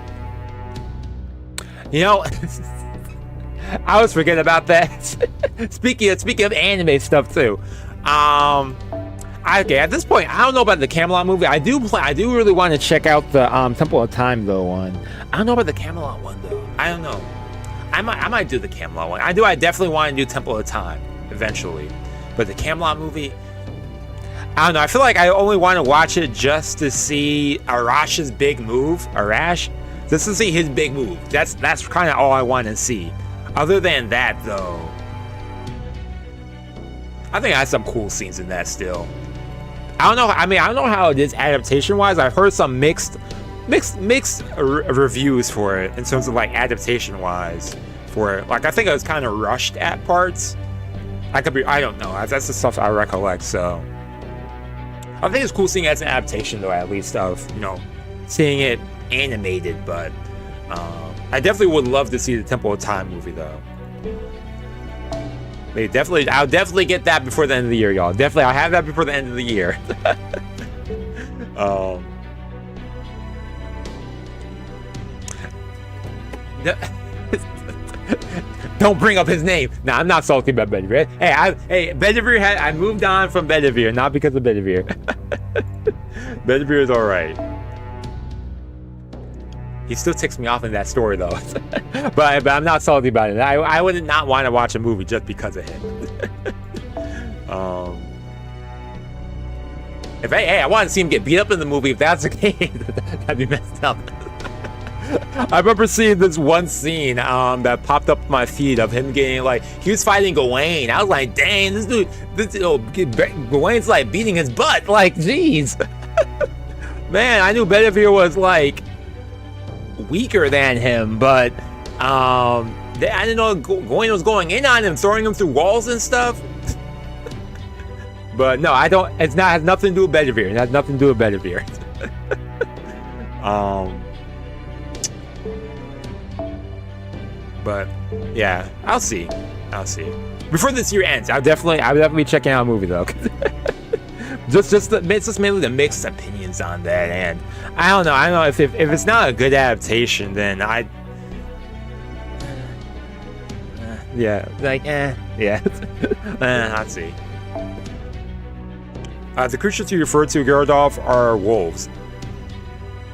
You know, I was forgetting about that. Speaking of anime stuff too. Okay, at this point, I don't know about the Camelot movie. I do really want to check out the Temple of Time though one. I don't know about the Camelot one though. I don't know. I might do the Camelot one. I definitely want to do Temple of Time eventually. But the Camelot movie, I don't know. I feel like I only want to watch it just to see Arash's big move. Just to see his big move. That's kind of all I want to see. Other than that, though, I think I have some cool scenes in that still. I don't know. I mean, I don't know how it is adaptation-wise. I've heard some mixed reviews for it in terms of like adaptation-wise for it. Like I think it was kind of rushed at parts. I don't know. That's the stuff I recollect. So I think it's cool seeing it as an adaptation, though, at least of seeing it animated. But I definitely would love to see the Temple of Time movie, though. I'll definitely get that before the end of the year, y'all. I'll have that before the end of the year. Don't bring up his name. Nah, I'm not salty about Bedivere. Hey, Bedivere I moved on from Bedivere, not because of Bedivere. Bedivere is alright. He still ticks me off in that story though. but I'm not salty about it. I would not want to watch a movie just because of him. I want to see him get beat up in the movie. If that's the case, that'd be messed up. I remember seeing this one scene that popped up my feed of him getting he was fighting Gawain. I was like, dang, Gawain's like beating his butt. Like, jeez. Man, I knew Bedivere was weaker than him, but I didn't know Gawain was going in on him, throwing him through walls and stuff. But no, I don't. Has nothing to do with Bedivere. It has nothing to do with Bedivere. But yeah, I'll see. Before this year ends, I'll definitely be checking out a movie though. it's just mainly the mixed opinions on that, and I don't know if it's not a good adaptation, then I'll see. The creatures you refer to, Gyarados, are wolves,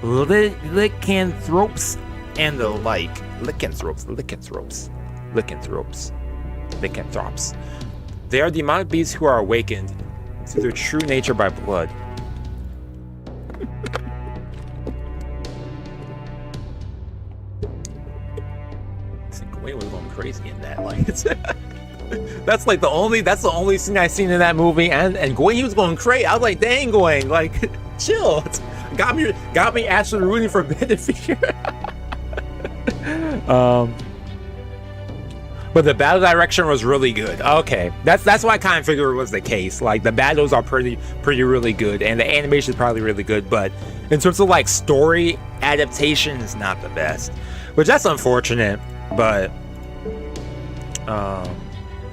lycanthropes, and the like. Lycanthropes. They are demonic beasts who are awakened to their true nature by blood. Gawain was going crazy in that. That's the only scene I've seen in that movie, and Gawain, he was going crazy. I was like, dang, Gawain, chill. Got me actually rooting for Bedivere. But the battle direction was really good. Okay, that's why I kind of figured it was the case. The battles are pretty really good, and the animation is probably really good. But in terms of story adaptation, is not the best, which that's unfortunate. But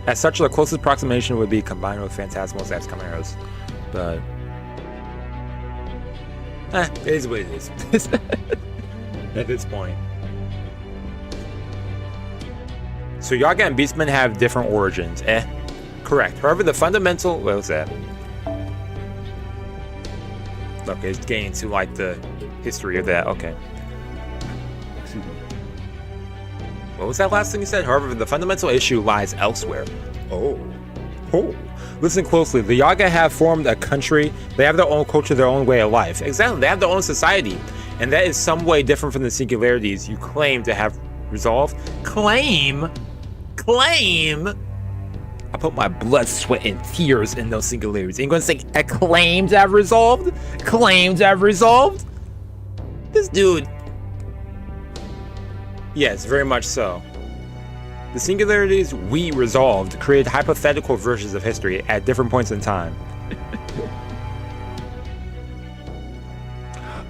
As such, the closest approximation would be combined with Phantasmal's X Chimeras. But it is what it is. At this point. So Yaga and Beastmen have different origins. Correct. However, the fundamental... What was that? Okay, it's getting to like the history of that. Okay. Excuse me. What was that last thing you said? However, the fundamental issue lies elsewhere. Oh. Listen closely. The Yaga have formed a country. They have their own culture, their own way of life. Exactly. They have their own society. And that is some way different from the singularities you claim to have resolved. Claim? I put my blood, sweat, and tears in those singularities. Ain't gonna say I claim to have resolved? Claim to have resolved? This dude. Yes, very much so. The singularities we resolved created hypothetical versions of history at different points in time.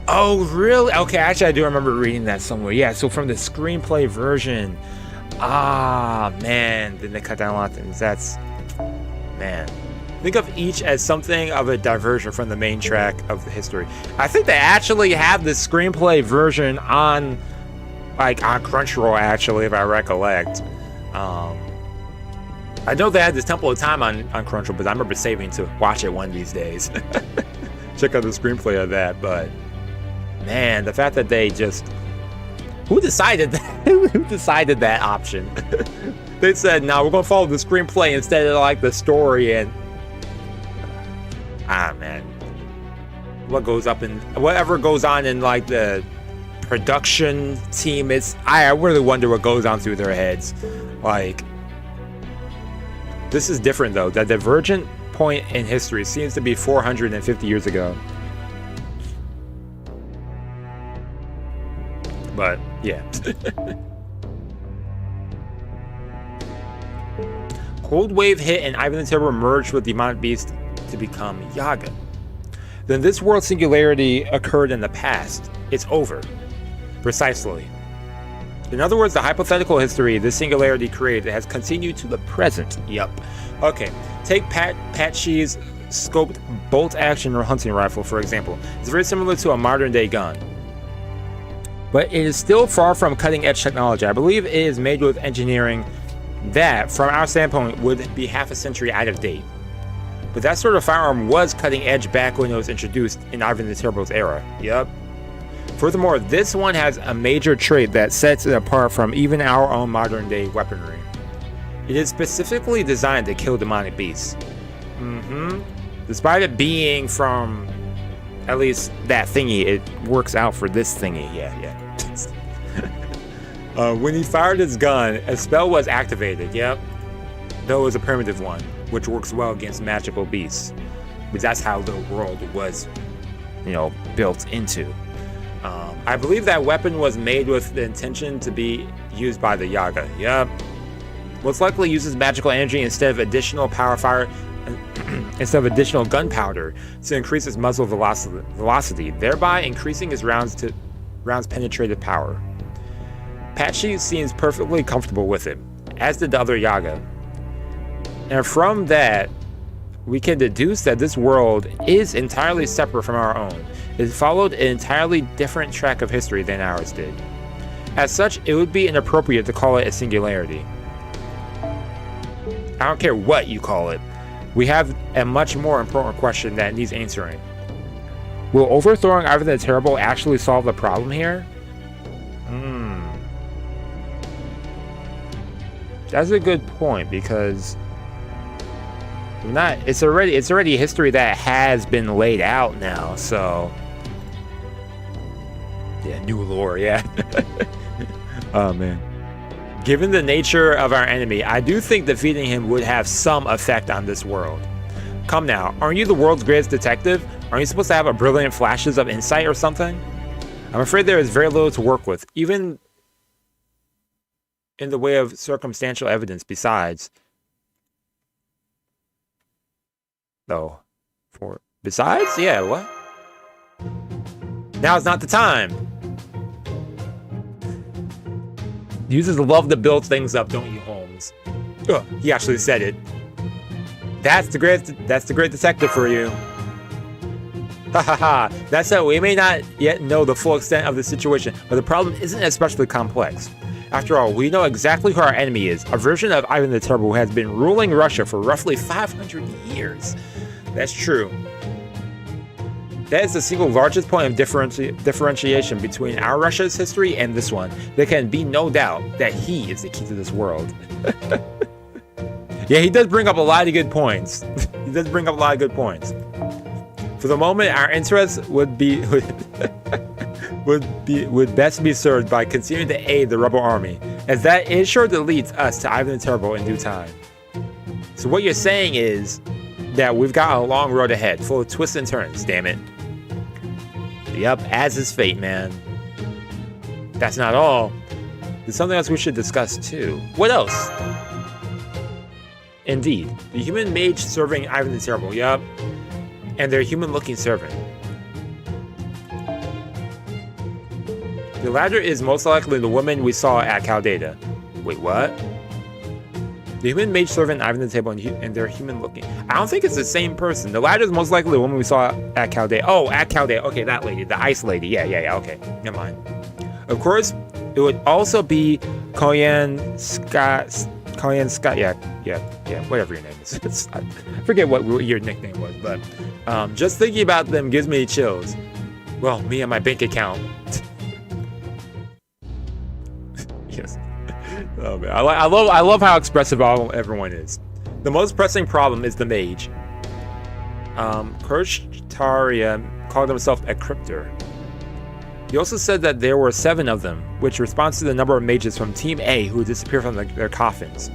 Oh, really? Okay, actually, I do remember reading that somewhere. Yeah, so from the screenplay version. Ah, man. Then they cut down a lot of things. That's... Man. Think of each as something of a diversion from the main track of the history. I think they actually have the screenplay version on... Like, on Crunchyroll, actually, if I recollect. I know they had this Temple of Time on Crunchyroll, but I remember saving to watch it one of these days. Check out the screenplay of that, but... Man, the fact that they just... Who decided that? Who decided that option? They said, no, we're going to follow the screenplay instead of, like, the story, and... Ah, man. What goes up in... Whatever goes on in, like, the production team, it's... I really wonder what goes on through their heads. Like... This is different, though. The divergent point in history seems to be 450 years ago. But, yeah. Cold Wave hit and Ivan the Terrible merged with the Demonic Beast to become Yaga. Then this world singularity occurred in the past. It's over. Precisely. In other words, the hypothetical history this singularity created has continued to the present. Yup. Okay, take Patchy's scoped bolt-action or hunting rifle, for example. It's very similar to a modern-day gun. But it is still far from cutting-edge technology. I believe it is made with engineering that, from our standpoint, would be half a century out of date. But that sort of firearm was cutting-edge back when it was introduced in Ivan the Terrible's era. Yup. Furthermore, this one has a major trait that sets it apart from even our own modern-day weaponry. It is specifically designed to kill demonic beasts. Despite it being from, at least that thingy, it works out for this thingy. Yeah. When he fired his gun, a spell was activated, yep. Though it was a primitive one, which works well against magical beasts. But that's how the world was, built into. I believe that weapon was made with the intention to be used by the Yaga. Yep. Most likely uses magical energy instead of additional gunpowder to increase its muzzle velocity, thereby increasing his rounds penetrative power. Patchy seems perfectly comfortable with it, as did the other Yaga. And from that, we can deduce that this world is entirely separate from our own. It followed an entirely different track of history than ours did. As such, it would be inappropriate to call it a singularity. I don't care what you call it. We have a much more important question that needs answering. Will overthrowing Ivan the Terrible actually solve the problem here? That's a good point, because it's already a history that has been laid out now, so yeah, new lore, yeah. Oh man. Given the nature of our enemy, I do think defeating him would have some effect on this world. Come now, aren't you the world's greatest detective? Aren't you supposed to have a brilliant flashes of insight or something? I'm afraid there is very little to work with, even in the way of circumstantial evidence besides. Besides? Yeah, what? Now is not the time. Users love to build things up, don't you, Holmes? He actually said it. That's the great detective for you. Ha ha ha. That said, we may not yet know the full extent of the situation, but the problem isn't especially complex. After all, we know exactly who our enemy is, a version of Ivan the Terrible who has been ruling Russia for roughly 500 years. That's true. That is the single largest point of differentiation between our Russia's history and this one. There can be no doubt that he is the key to this world. Yeah, he does bring up a lot of good points. He does bring up a lot of good points. For the moment, our interests would best be served by continuing to aid the rebel army, as that is sure to lead us to Ivan the Terrible in due time. So what you're saying is that we've got a long road ahead, full of twists and turns, damn it. Yep, as is fate, man. That's not all. There's something else we should discuss too. What else? Indeed, the human mage serving Ivan the Terrible, yup. And their human-looking servant. The latter is most likely the woman we saw at Caldeda. Wait, what? The human mage servant Ivan the Terrible and their human-looking. I don't think it's the same person. The latter is most likely the woman we saw at Caldeda. Oh, at Caldeda. Okay, that lady, the ice lady. Yeah. Okay, never mind. Of course, it would also be Koyan Scott. Yeah, whatever your name is. I forget what your nickname was, but just thinking about them gives me chills. Well, me and my bank account. Yes. Oh man, I love how expressive everyone is. The most pressing problem is the mage. Kurshtaria called himself a cryptor. He also said that there were 7 of them, which responds to the number of mages from Team A who disappeared from their coffins.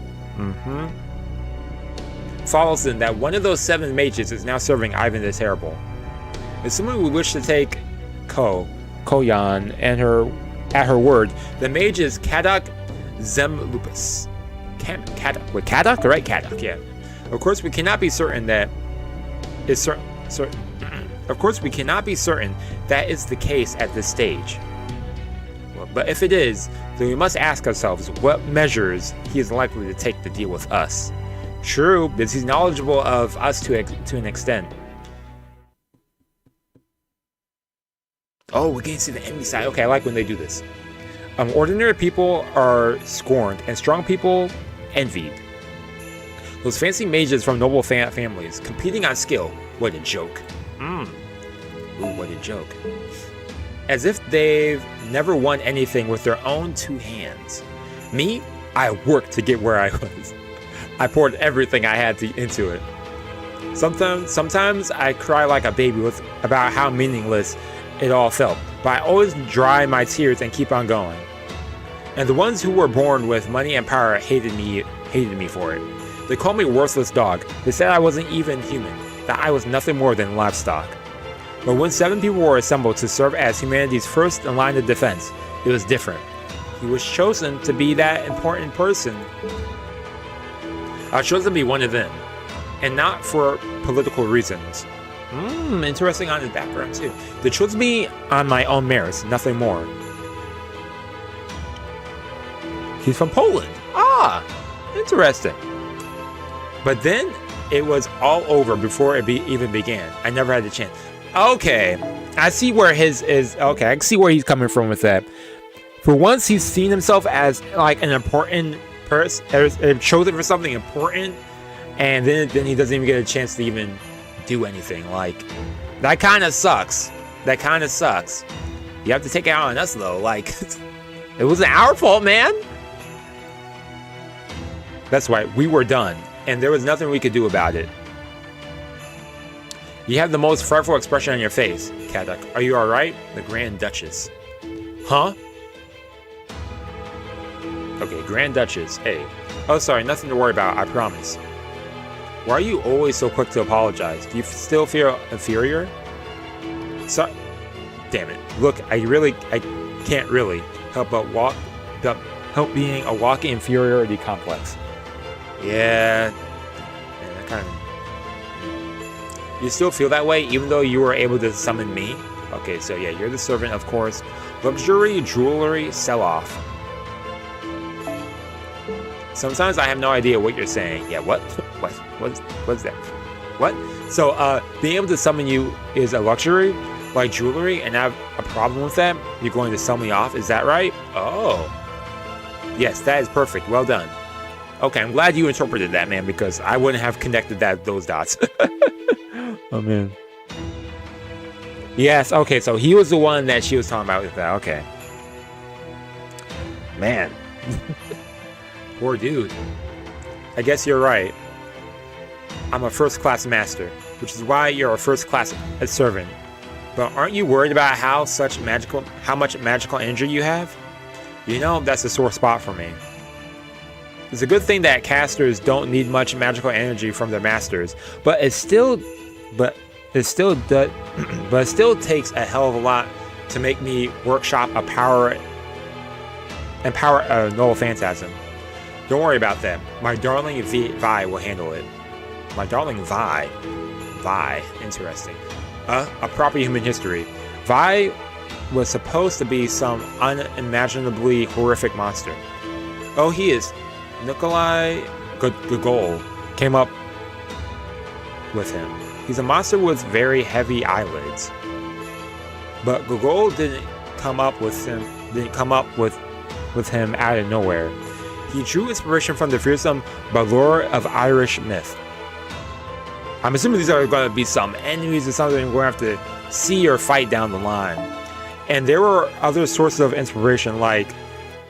Follows then that one of those 7 mages is now serving Ivan the Terrible. Assuming we wish to take Koyan and at her word, the mage is Kadak Zemlupus. Kadak? Right, Kadak, yeah. Of course, we cannot be certain that is Of course, we cannot be certain that is the case at this stage. But if it is, then we must ask ourselves what measures he is likely to take to deal with us. True, because he's knowledgeable of us to an extent. Oh, we can see the enemy side. Okay, I like when they do this. Ordinary people are scorned, and strong people envied. Those fancy mages from noble families competing on skill. What a joke. Ooh, what a joke. As if they've never won anything with their own 2 hands. Me, I worked to get where I was. I poured everything I had into it. Sometimes I cry like a baby about how meaningless it all felt, but I always dry my tears and keep on going. And the ones who were born with money and power hated me for it. They called me a worthless dog. They said I wasn't even human, that I was nothing more than livestock. But when 7 people were assembled to serve as humanity's first in line of defense, it was different. He was chosen to be that important person. I was chosen to be one of them, and not for political reasons. Interesting on his background too. They chose me on my own merits, nothing more. He's from Poland. Ah, interesting. But then it was all over before it even began. I never had the chance. Okay, I see where his is. Okay, I can see where he's coming from with that. For once, he's seen himself as like an important person, chosen for something important, and then he doesn't even get a chance to even do anything. Like, that kind of sucks. That kind of sucks. You have to take it out on us though. Like, it wasn't our fault, man. That's right, we were done, and there was nothing we could do about it. You have the most frightful expression on your face, Kadak. Are you alright? The Grand Duchess. Huh? Okay, Grand Duchess. Hey. Oh, sorry, nothing to worry about, I promise. Why are you always so quick to apologize? Do you still feel inferior? Sorry. Damn it. Look, I can't really help being a walking inferiority complex. Yeah. Man, that kind of... You still feel that way even though you were able to summon me? Okay, so yeah, you're the servant, of course. Luxury jewelry sell-off. Sometimes I have no idea what you're saying. Yeah, what? What's that? What? So, being able to summon you is a luxury, like jewelry, and I have a problem with that. You're going to sell me off, is that right? Oh. Yes, that is perfect. Well done. Okay, I'm glad you interpreted that, man, because I wouldn't have connected those dots. Oh, man. Yes, okay, so he was the one that she was talking about with that. Okay. Man. Poor dude. I guess you're right. I'm a first-class master, which is why you're a first-class servant. But aren't you worried about how much magical energy you have? You know, that's a sore spot for me. It's a good thing that casters don't need much magical energy from their masters, but it still takes a hell of a lot to make me workshop a power null phantasm. Don't worry about that. My darling Vi will handle it. My darling Vi. Interesting. A proper human history. Vi was supposed to be some unimaginably horrific monster. Oh, he is. Nikolai Gogol came up with him. He's a monster with very heavy eyelids. But Gogol didn't come up with him out of nowhere. He drew inspiration from the fearsome Balor of Irish myth. I'm assuming these are going to be some enemies or something we're going to have to see or fight down the line. And there were other sources of inspiration like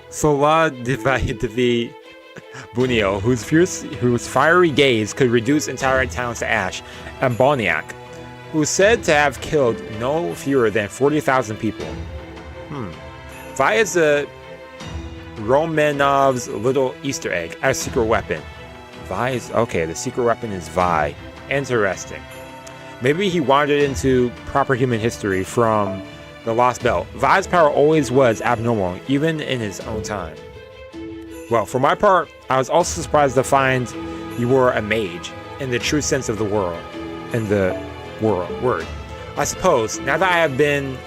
Sola Divi Bunio, whose fiery gaze could reduce entire towns to ash, and Boniak, who's said to have killed no fewer than 40,000 people. Vi is Romanov's little Easter egg, a secret weapon. Okay, the secret weapon is Vi. Interesting. Maybe he wandered into proper human history from the Lostbelt. Vi's power always was abnormal, even in his own time. Well, for my part, I was also surprised to find you were a mage, in the true sense of the word. I suppose, now that I have been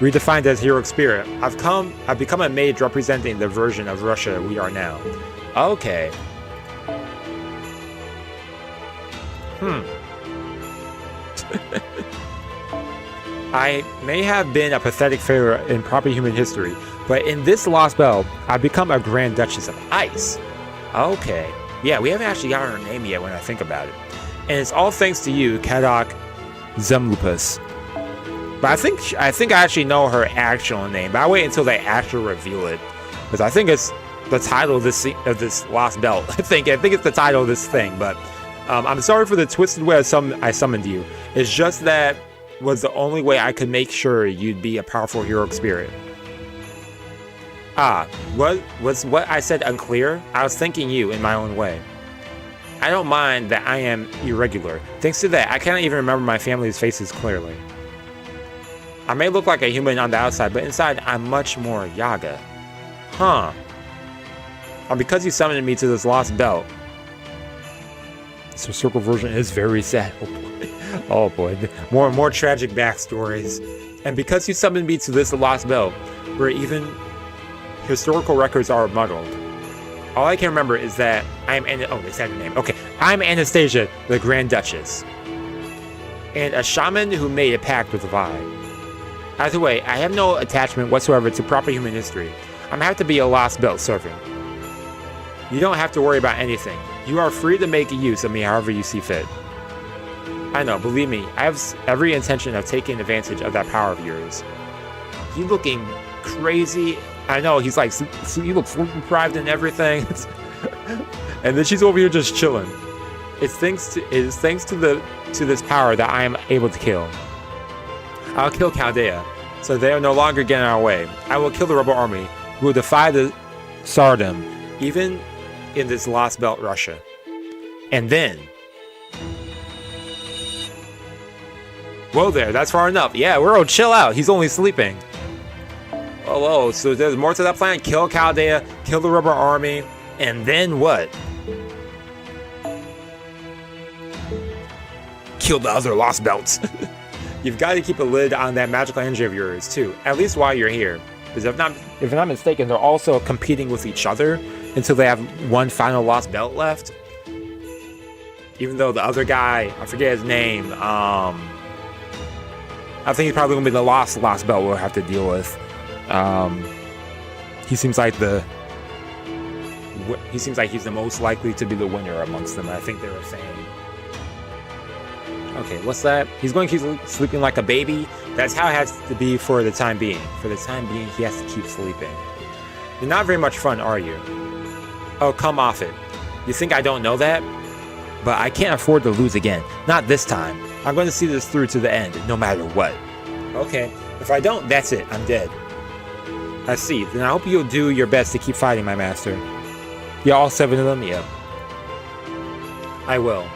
redefined as heroic spirit, I've become a mage representing the version of Russia we are now. Okay. I may have been a pathetic failure in proper human history, but in this Lostbelt, I've become a Grand Duchess of Ice. Okay. Yeah, we haven't actually gotten her name yet when I think about it. And it's all thanks to you, Kadak Zemlupus. But I think I actually know her actual name, but I'll wait until they actually reveal it. Because I think it's the title of this Lostbelt. I think it's the title of this thing, but I'm sorry for the twisted way I summoned you. It's just that was the only way I could make sure you'd be a powerful heroic spirit. Was what I said unclear? I was thanking you in my own way. I don't mind that I am irregular. Thanks to that, I can't even remember my family's faces clearly. I may look like a human on the outside, but inside I'm much more Yaga. Huh. And because you summoned me to this Lostbelt. So circle version is very sad. Oh boy. More tragic backstories. And because you summoned me to this Lostbelt, where even historical records are muddled. All I can remember is that they said her name. Okay. I'm Anastasia, the Grand Duchess. And a shaman who made a pact with Vi. Either way, I have no attachment whatsoever to proper human history. I'm happy to be a Lostbelt servant. You don't have to worry about anything. You are free to make use of me however you see fit. I know, believe me, I have every intention of taking advantage of that power of yours. You looking crazy. I know, he's like, he looks sleep deprived and everything. And then she's over here just chilling. It's thanks to this power that I am able to kill. I'll kill Chaldea, so they are no longer getting our way. I will kill the rebel army, who will defy the Tsardom, even in this Lostbelt Russia. And then... Whoa there, that's far enough. Yeah, we're all chill out. He's only sleeping. Oh, so there's more to that plan. Kill Chaldea, kill the rebel army, and then what? Kill the other Lostbelts. You've got to keep a lid on that magical energy of yours, too. At least while you're here. Because if I'm not mistaken, they're also competing with each other until they have one final lost belt left. Even though the other guy, I forget his name, I think he's probably gonna be the lost belt we'll have to deal with. He seems like he's the most likely to be the winner amongst them. I think they were saying. Okay, what's that? He's going to keep sleeping like a baby. That's how it has to be for the time being. For the time being, he has to keep sleeping. You're not very much fun, are you? Oh, come off it. You think I don't know that? But I can't afford to lose again. Not this time. I'm going to see this through to the end, no matter what. Okay, if I don't, that's it. I'm dead. I see. Then I hope you'll do your best to keep fighting, my master. Yeah, all 7 of them? Yeah. I will.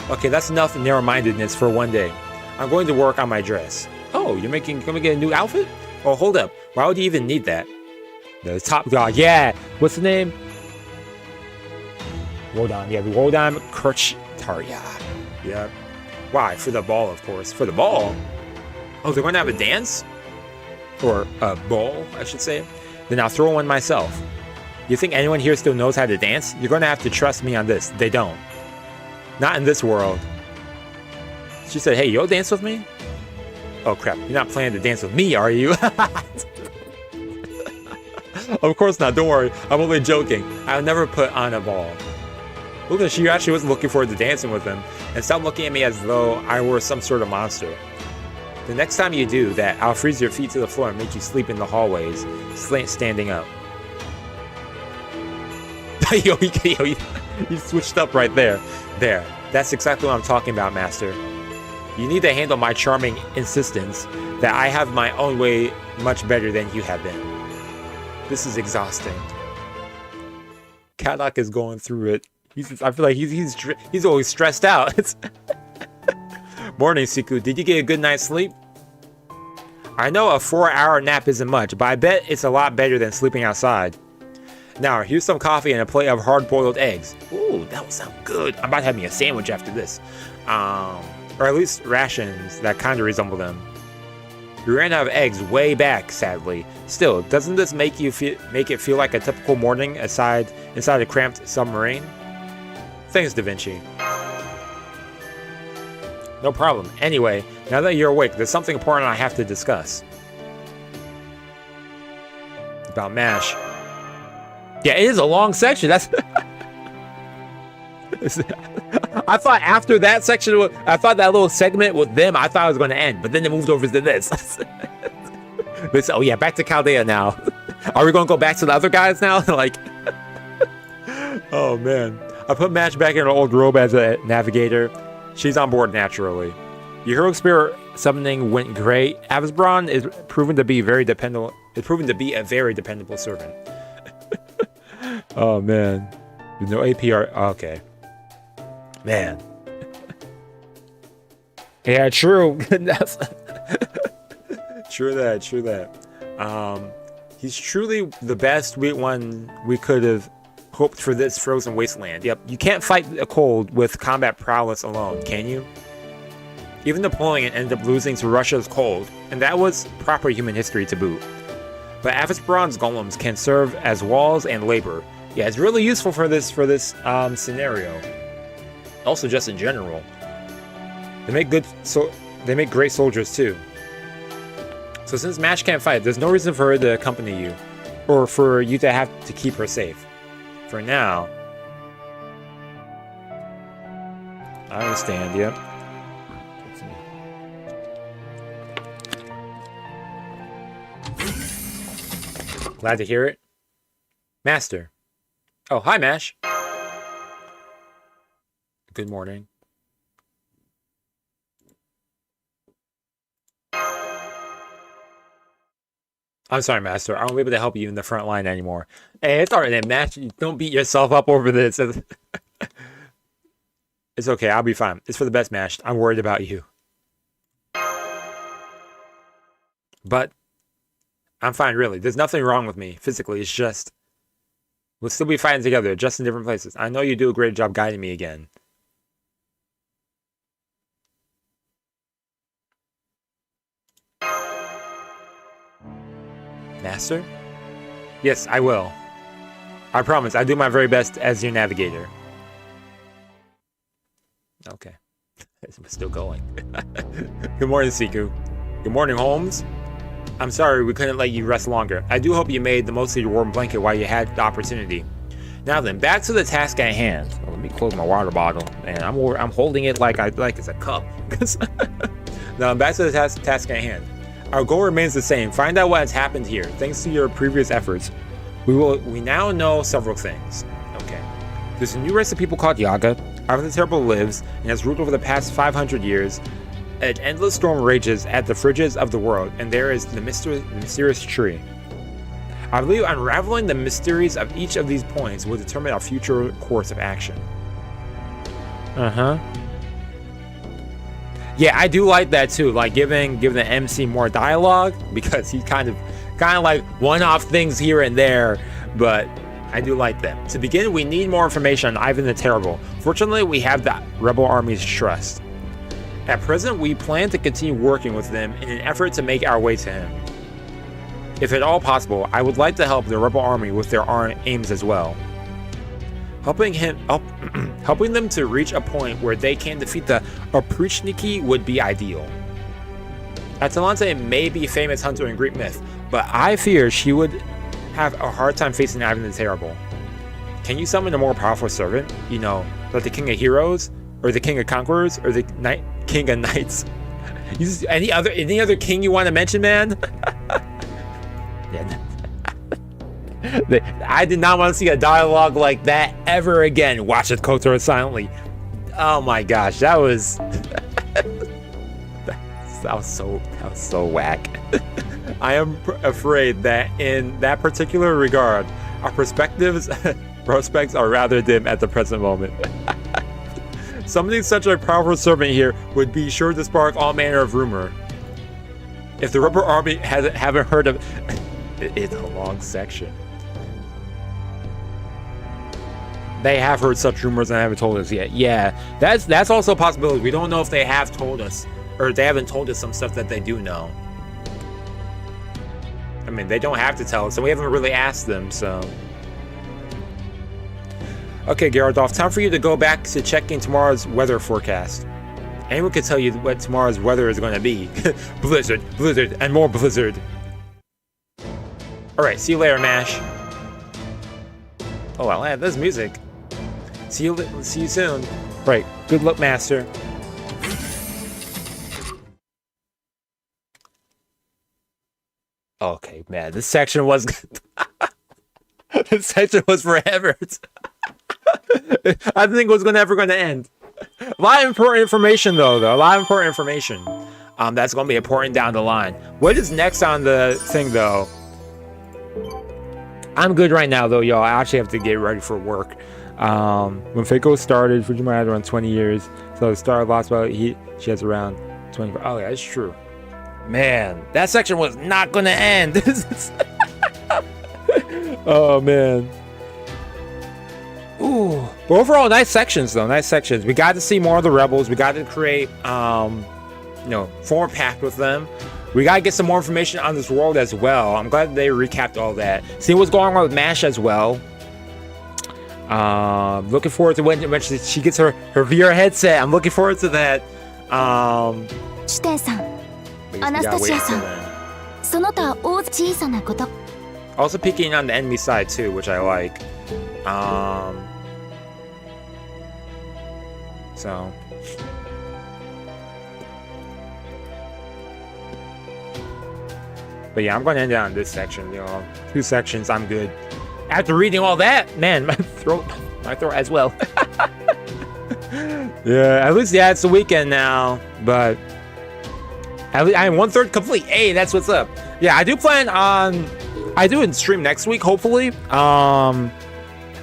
Okay, that's enough narrow-mindedness for one day. I'm going to work on my dress. Oh, you're gonna get a new outfit? Oh, hold up. Why would you even need that? The top dog, yeah. What's the name? Wodan, yeah, Wodan Kirchtarya. Yeah. Why? For the ball, of course. For the ball? Oh, they're going to have a dance? Or a ball, I should say. Then I'll throw one myself. You think anyone here still knows how to dance? You're going to have to trust me on this. They don't. Not in this world. She said, hey, you'll dance with me? Oh, crap. You're not planning to dance with me, are you? Of course not. Don't worry. I'm only joking. I'll never put on a ball. Look at she actually wasn't looking forward to dancing with him. And stop looking at me as though I were some sort of monster. The next time you do that, I'll freeze your feet to the floor and make you sleep in the hallways, standing up. Yo, he switched up right there. There. That's exactly what I'm talking about, Master. You need to handle my charming insistence that I have my own way much better than you have been. This is exhausting. Kadok is going through it. I feel like he's always stressed out. Morning, Seku. Did you get a good night's sleep? I know a 4-hour nap isn't much, but I bet it's a lot better than sleeping outside. Now, here's some coffee and a plate of hard-boiled eggs. Ooh, that would sound good. I'm about to have me a sandwich after this. Or at least rations that kind of resemble them. We ran out of eggs way back, sadly. Still, doesn't this make it feel like a typical morning inside a cramped submarine? Thanks, Da Vinci. No problem. Anyway, now that you're awake, there's something important I have to discuss. About MASH. Yeah, it is a long section. That's. I thought after that section, I thought that little segment with them, I thought it was going to end, but then it moved over to this. Oh yeah, back to Chaldea now. Are we going to go back to the other guys now? Like, oh man, I put Match back in her old robe as a navigator. She's on board naturally. Your hero spirit summoning went great. Avasbron is proven to be very dependable. It's proven to be a very dependable servant. Oh man, no APR. Okay, man. Yeah, true. True that. He's truly the best one we could have hoped for this frozen wasteland. Yep, you can't fight a cold with combat prowess alone, can you? Even Napoleon ended up losing to Russia's cold, and that was proper human history to boot. But Avasbron's golems can serve as walls and labor. Yeah, it's really useful for this scenario. Also, just in general, they make great soldiers too. So since Mash can't fight, there's no reason for her to accompany you, or for you to have to keep her safe. For now, I understand. Yep. Glad to hear it, Master. Oh, hi, Mash. Good morning. I'm sorry, Master. I won't be able to help you in the front line anymore. Hey, it's alright, Mash. Don't beat yourself up over this. It's okay. I'll be fine. It's for the best, Mash. I'm worried about you. But I'm fine, really. There's nothing wrong with me physically. It's just we'll still be fighting together, just in different places. I know you do a great job guiding me again. Master? Yes, I will. I promise. I do my very best as your navigator. Okay. It's still going. Good morning, Seku. Good morning, Holmes. I'm sorry we couldn't let you rest longer. I do hope you made the most of your warm blanket while you had the opportunity. Now then, back to the task at hand. Well, let me close my water bottle, and I'm holding it like it's a cup. Now back to the task at hand. Our goal remains the same. Find out what has happened here. Thanks to your previous efforts, we now know several things. Okay. There's a new race of people called Yaga. Ivan the Terrible lives and has ruled over the past 500 years. An endless storm rages at the fridges of the world, and there is the mysterious tree. I believe unraveling the mysteries of each of these points will determine our future course of action. Yeah, I do like that too. Like giving the MC more dialogue, because he kind of like one-off things here and there, but I do like that. To begin, we need more information on Ivan the Terrible. Fortunately, we have the rebel army's trust. At present, we plan to continue working with them in an effort to make our way to him. If at all possible, I would like to help the rebel army with their aims as well. Helping them to reach a point where they can defeat the Oprichniki would be ideal. Atalante may be a famous hunter in Greek myth, but I fear she would have a hard time facing Ivan the Terrible. Can you summon a more powerful servant? You know, like the King of Heroes, or the King of Conquerors, or the King of Knights? Any other king you want to mention, man? Yeah. I did not want to see a dialogue like that ever again. Watch it, Kotaro, silently. Oh my gosh, that was so whack. I am afraid that in that particular regard, our prospects are rather dim at the present moment. Summoning such a powerful servant here would be sure to spark all manner of rumor. If the Rubber Army haven't heard of it's a long section. They have heard such rumors and haven't told us yet. Yeah, that's also a possibility. We don't know if they have told us, or they haven't told us some stuff that they do know. I mean, they don't have to tell us, and we haven't really asked them, so. Okay, Gyarados, time for you to go back to checking tomorrow's weather forecast. Anyone can tell you what tomorrow's weather is going to be. Blizzard, and more blizzard. Alright, see you later, Mash. Oh, I'll add this music. See you soon. Right, good luck, Master. Okay, man, this section was... this section was forever. I think it was ever going to end. A lot of important information, though. A lot of important information. That's going to be important down the line. What is next on the thing, though? I'm good right now, though, y'all. I actually have to get ready for work. When Fako started, Fujima had around 20 years. So the start of Lostbelt, she has around 25. Oh, yeah, that's true. Man, that section was not going to end. Oh, man. Ooh. But overall, nice sections, though. Nice sections. We got to see more of the rebels. We got to create, form a pact with them. We got to get some more information on this world as well. I'm glad they recapped all that. See what's going on with MASH as well. Looking forward to when eventually she gets her VR headset. I'm looking forward to that. Also peeking on the enemy side too, which I like. So. But yeah, I'm going to end it on this section. 2 sections, I'm good. After reading all that, man, my throat as well. Yeah, at least it's the weekend now. But at least I am 1/3 complete. Hey, that's what's up. Yeah, I do plan on. I do stream next week, hopefully. I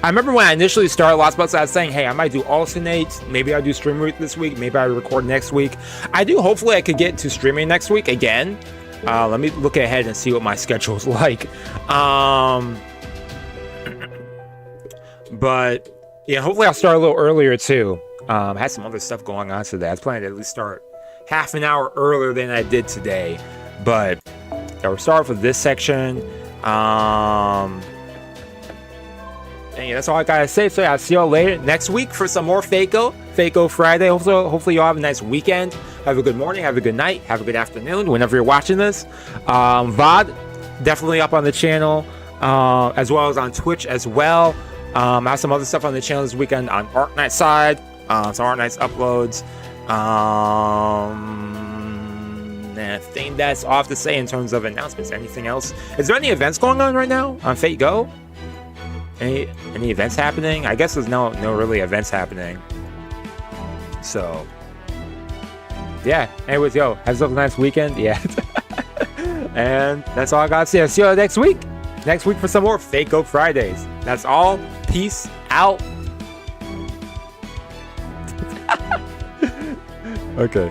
remember when I initially started Lostbelt, I was saying, hey, I might do alternate. Maybe I'll do stream week this week. Maybe I'll record next week. Hopefully I could get to streaming next week again. Let me look ahead and see what my schedule's like. But yeah, hopefully I'll start a little earlier too. I had some other stuff going on today. I was planning to at least start half an hour earlier than I did today. But yeah, we'll start with this section. And yeah, that's all I gotta say. So yeah, I'll see y'all later next week for some more Fako Friday. Hopefully y'all have a nice weekend. Have a good morning, have a good night, have a good afternoon whenever you're watching this. VOD definitely up on the channel, as well as on Twitch as well. I have some other stuff on the channel this weekend on Art Night side. Some Art Nights uploads. I think that's all I have to say in terms of announcements. Anything else? Is there any events going on right now on Fate Go? Any events happening? I guess there's no really events happening. So yeah. Anyways, yo, have yourself a nice weekend. Yeah. And that's all I gotta say. I'll see you next week. Next week for some more Fate Go Fridays. That's all. Peace out. Okay.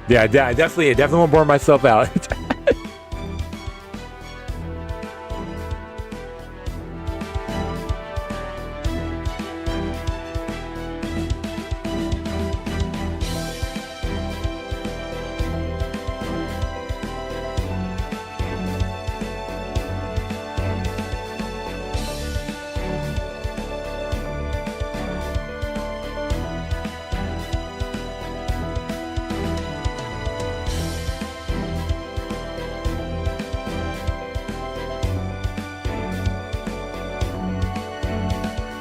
Yeah, I definitely won't bore myself out.